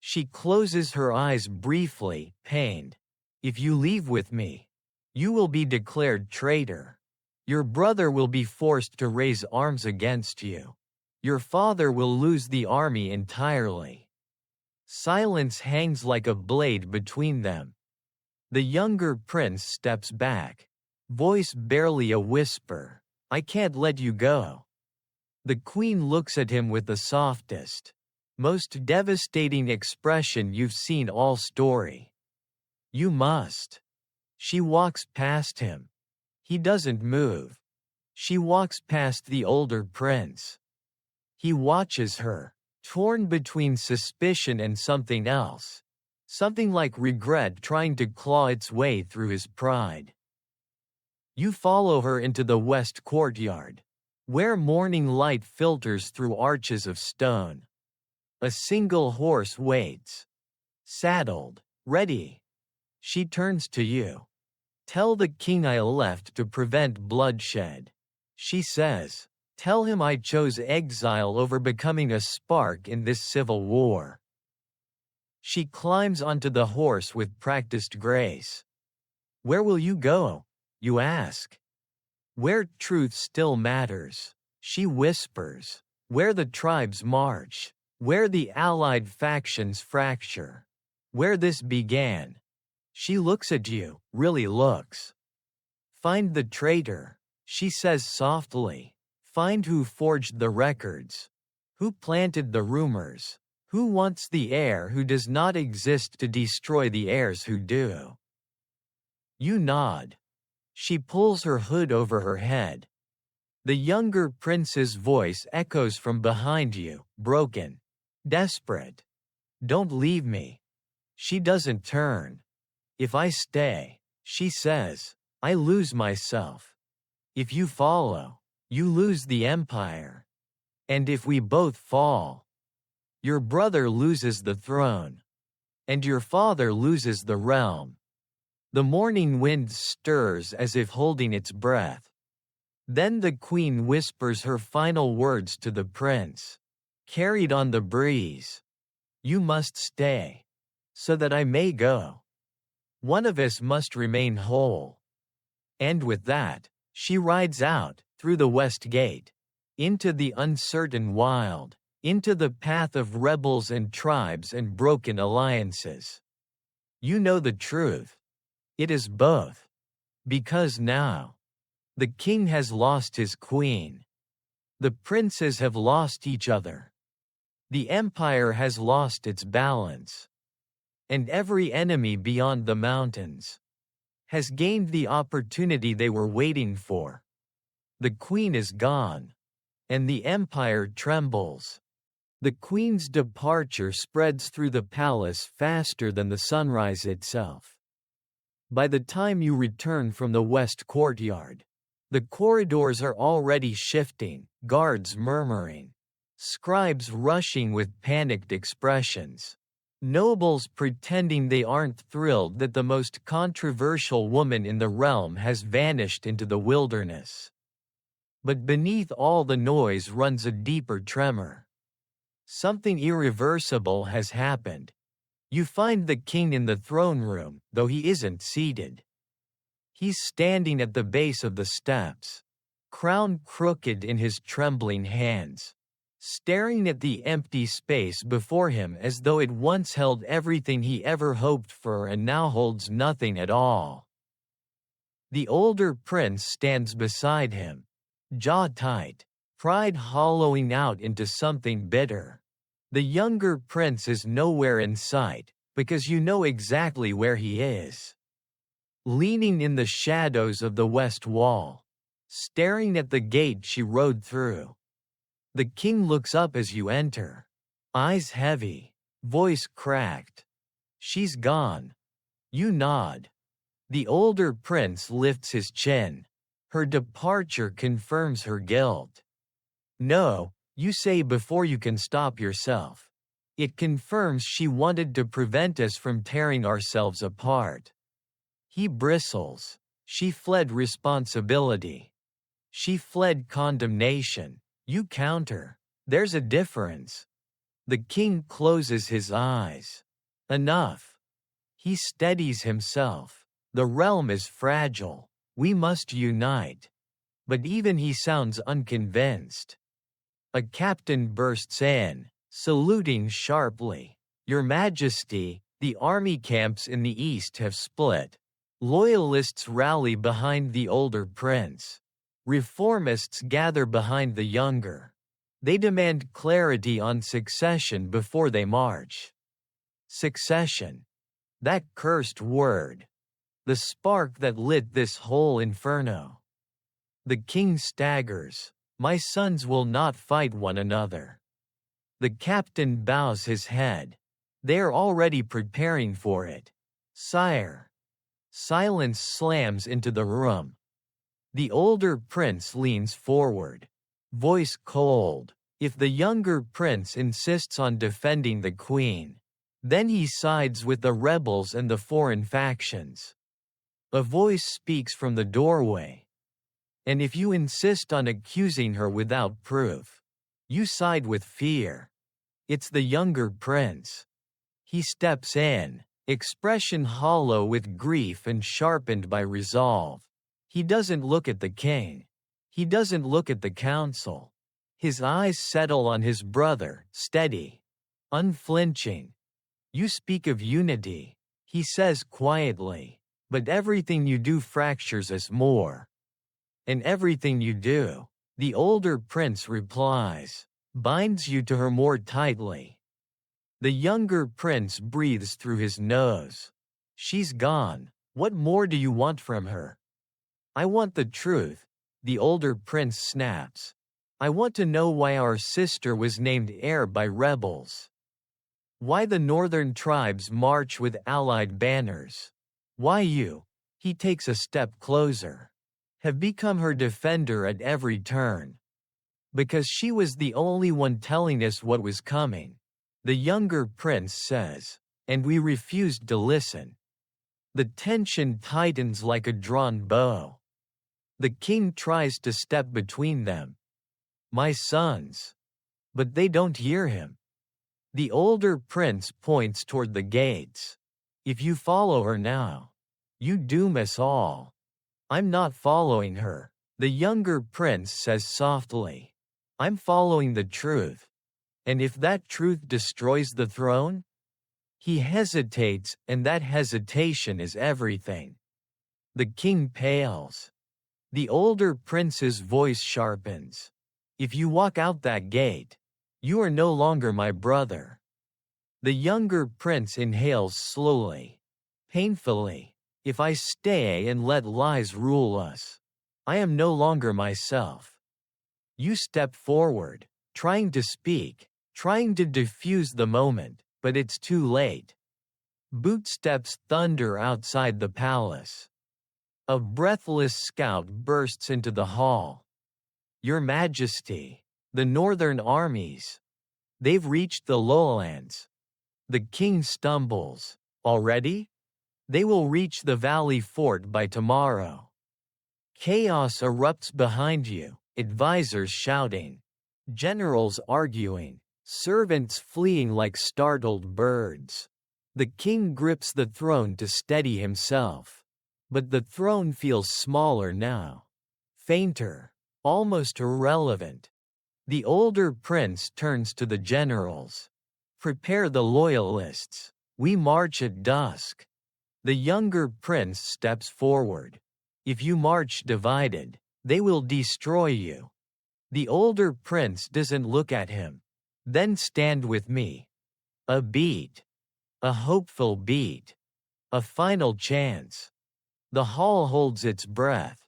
She closes her eyes briefly, pained. If you leave with me, you will be declared traitor. Your brother will be forced to raise arms against you. Your father will lose the army entirely. Silence hangs like a blade between them. The younger prince steps back. Voice barely a whisper. I can't let you go. The queen looks at him with the softest, most devastating expression you've seen all story. You must. She walks past him. He doesn't move. She walks past the older prince. He watches her, torn between suspicion and something else. Something like regret trying to claw its way through his pride. You follow her into the west courtyard, where morning light filters through arches of stone. A single horse waits. Saddled, ready. She turns to you. Tell the king I left to prevent bloodshed. She says, tell him I chose exile over becoming a spark in this civil war. She climbs onto the horse with practiced grace. Where will you go? You ask. Where truth still matters, she whispers. Where the tribes march. Where the allied factions fracture. Where this began. She looks at you, really looks. Find the traitor, she says softly. Find who forged the records. Who planted the rumors. Who wants the heir who does not exist to destroy the heirs who do. You nod. She pulls her hood over her head. The younger prince's voice echoes from behind you, broken, desperate. Don't leave me. She doesn't turn. If I stay, she says, I lose myself. If you follow, you lose the empire. And if we both fall, your brother loses the throne. And your father loses the realm. The morning wind stirs as if holding its breath. Then the queen whispers her final words to the prince, carried on the breeze. You must stay, so that I may go. One of us must remain whole. And with that, she rides out, through the west gate, into the uncertain wild, into the path of rebels and tribes and broken alliances. You know the truth. It is both. Because now, the king has lost his queen. The princes have lost each other. The empire has lost its balance. And every enemy beyond the mountains has gained the opportunity they were waiting for. The queen is gone. And the empire trembles. The queen's departure spreads through the palace faster than the sunrise itself. By the time you return from the west courtyard, the corridors are already shifting, guards murmuring, scribes rushing with panicked expressions, nobles pretending they aren't thrilled that the most controversial woman in the realm has vanished into the wilderness. But beneath all the noise runs a deeper tremor. Something irreversible has happened. You find the king in the throne room, though he isn't seated. He's standing at the base of the steps, crown crooked in his trembling hands, staring at the empty space before him as though it once held everything he ever hoped for and now holds nothing at all. The older prince stands beside him, jaw tight, pride hollowing out into something bitter. The younger prince is nowhere in sight, because you know exactly where he is. Leaning in the shadows of the west wall, staring at the gate she rode through. The king looks up as you enter. Eyes heavy, voice cracked. She's gone. You nod. The older prince lifts his chin. Her departure confirms her guilt. No, you say before you can stop yourself. It confirms she wanted to prevent us from tearing ourselves apart. He bristles. She fled responsibility. She fled condemnation. You counter. There's a difference. The king closes his eyes. Enough. He steadies himself. The realm is fragile. We must unite. But even he sounds unconvinced. A captain bursts in, saluting sharply. Your Majesty, the army camps in the east have split. Loyalists rally behind the older prince. Reformists gather behind the younger. They demand clarity on succession before they march. Succession. That cursed word. The spark that lit this whole inferno. The king staggers. My sons will not fight one another. The captain bows his head. They are already preparing for it. Sire. Silence slams into the room. The older prince leans forward. Voice cold. If the younger prince insists on defending the queen, then he sides with the rebels and the foreign factions. A voice speaks from the doorway. And if you insist on accusing her without proof, you side with fear. It's the younger prince. He steps in, expression hollow with grief and sharpened by resolve. He doesn't look at the king. He doesn't look at the council. His eyes settle on his brother, steady, unflinching. You speak of unity, he says quietly, but everything you do fractures us more. And everything you do, the older prince replies, binds you to her more tightly. The younger prince breathes through his nose. She's gone. What more do you want from her? I want the truth, the older prince snaps. I want to know why our sister was named heir by rebels. Why the northern tribes march with allied banners. Why you, he takes a step closer, have become her defender at every turn. Because she was the only one telling us what was coming, the younger prince says, and we refused to listen. The tension tightens like a drawn bow. The king tries to step between them. My sons. But they don't hear him. The older prince points toward the gates. If you follow her now, you doom us all. I'm not following her, the younger prince says softly. I'm following the truth. And if that truth destroys the throne? He hesitates, and that hesitation is everything. The king pales. The older prince's voice sharpens. If you walk out that gate, you are no longer my brother. The younger prince inhales slowly, painfully. If I stay and let lies rule us, I am no longer myself. You step forward, trying to speak, trying to diffuse the moment, but it's too late. Bootsteps thunder outside the palace. A breathless scout bursts into the hall. Your Majesty, the northern armies. They've reached the lowlands. The king stumbles. Already? They will reach the valley fort by tomorrow. Chaos erupts behind you, advisors shouting, generals arguing, servants fleeing like startled birds. The king grips the throne to steady himself. But the throne feels smaller now. Fainter. Almost irrelevant. The older prince turns to the generals. Prepare the loyalists. We march at dusk. The younger prince steps forward. If you march divided, they will destroy you. The older prince doesn't look at him. Then stand with me. A beat. A hopeful beat. A final chance. The hall holds its breath.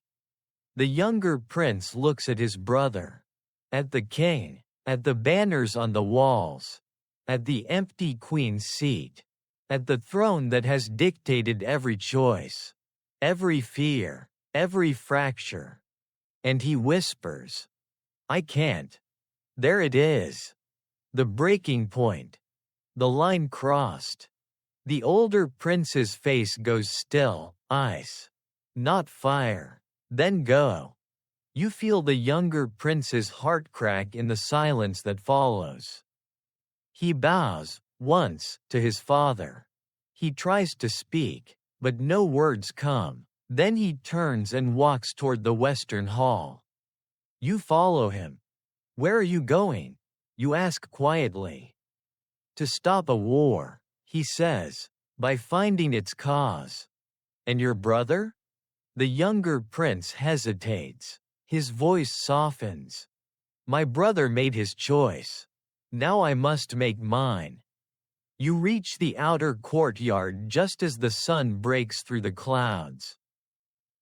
The younger prince looks at his brother. At the king. At the banners on the walls. At the empty queen's seat. At the throne that has dictated every choice. Every fear. Every fracture. And he whispers. I can't. There it is. The breaking point. The line crossed. The older prince's face goes still, ice. Not fire. Then go. You feel the younger prince's heart crack in the silence that follows. He bows, once, to his father. He tries to speak, but no words come. Then he turns and walks toward the western hall. You follow him. Where are you going? You ask quietly. To stop a war, he says, by finding its cause. And your brother? The younger prince hesitates. His voice softens. My brother made his choice. Now I must make mine. You reach the outer courtyard just as the sun breaks through the clouds.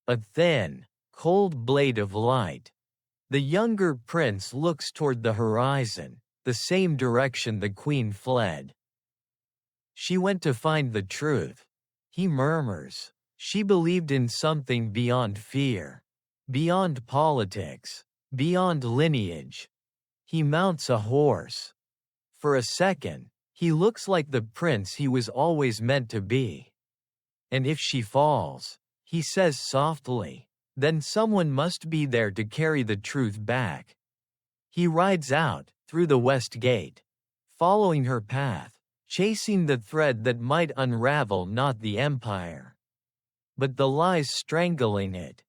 A thin, cold blade of light. The younger prince looks toward the horizon, the same direction the queen fled. She went to find the truth. He murmurs. She believed in something beyond fear, beyond politics, beyond lineage. He mounts a horse. For a second, he looks like the prince he was always meant to be. And if she falls, he says softly, then someone must be there to carry the truth back. He rides out, through the west gate, following her path, chasing the thread that might unravel not the empire, but the lies strangling it.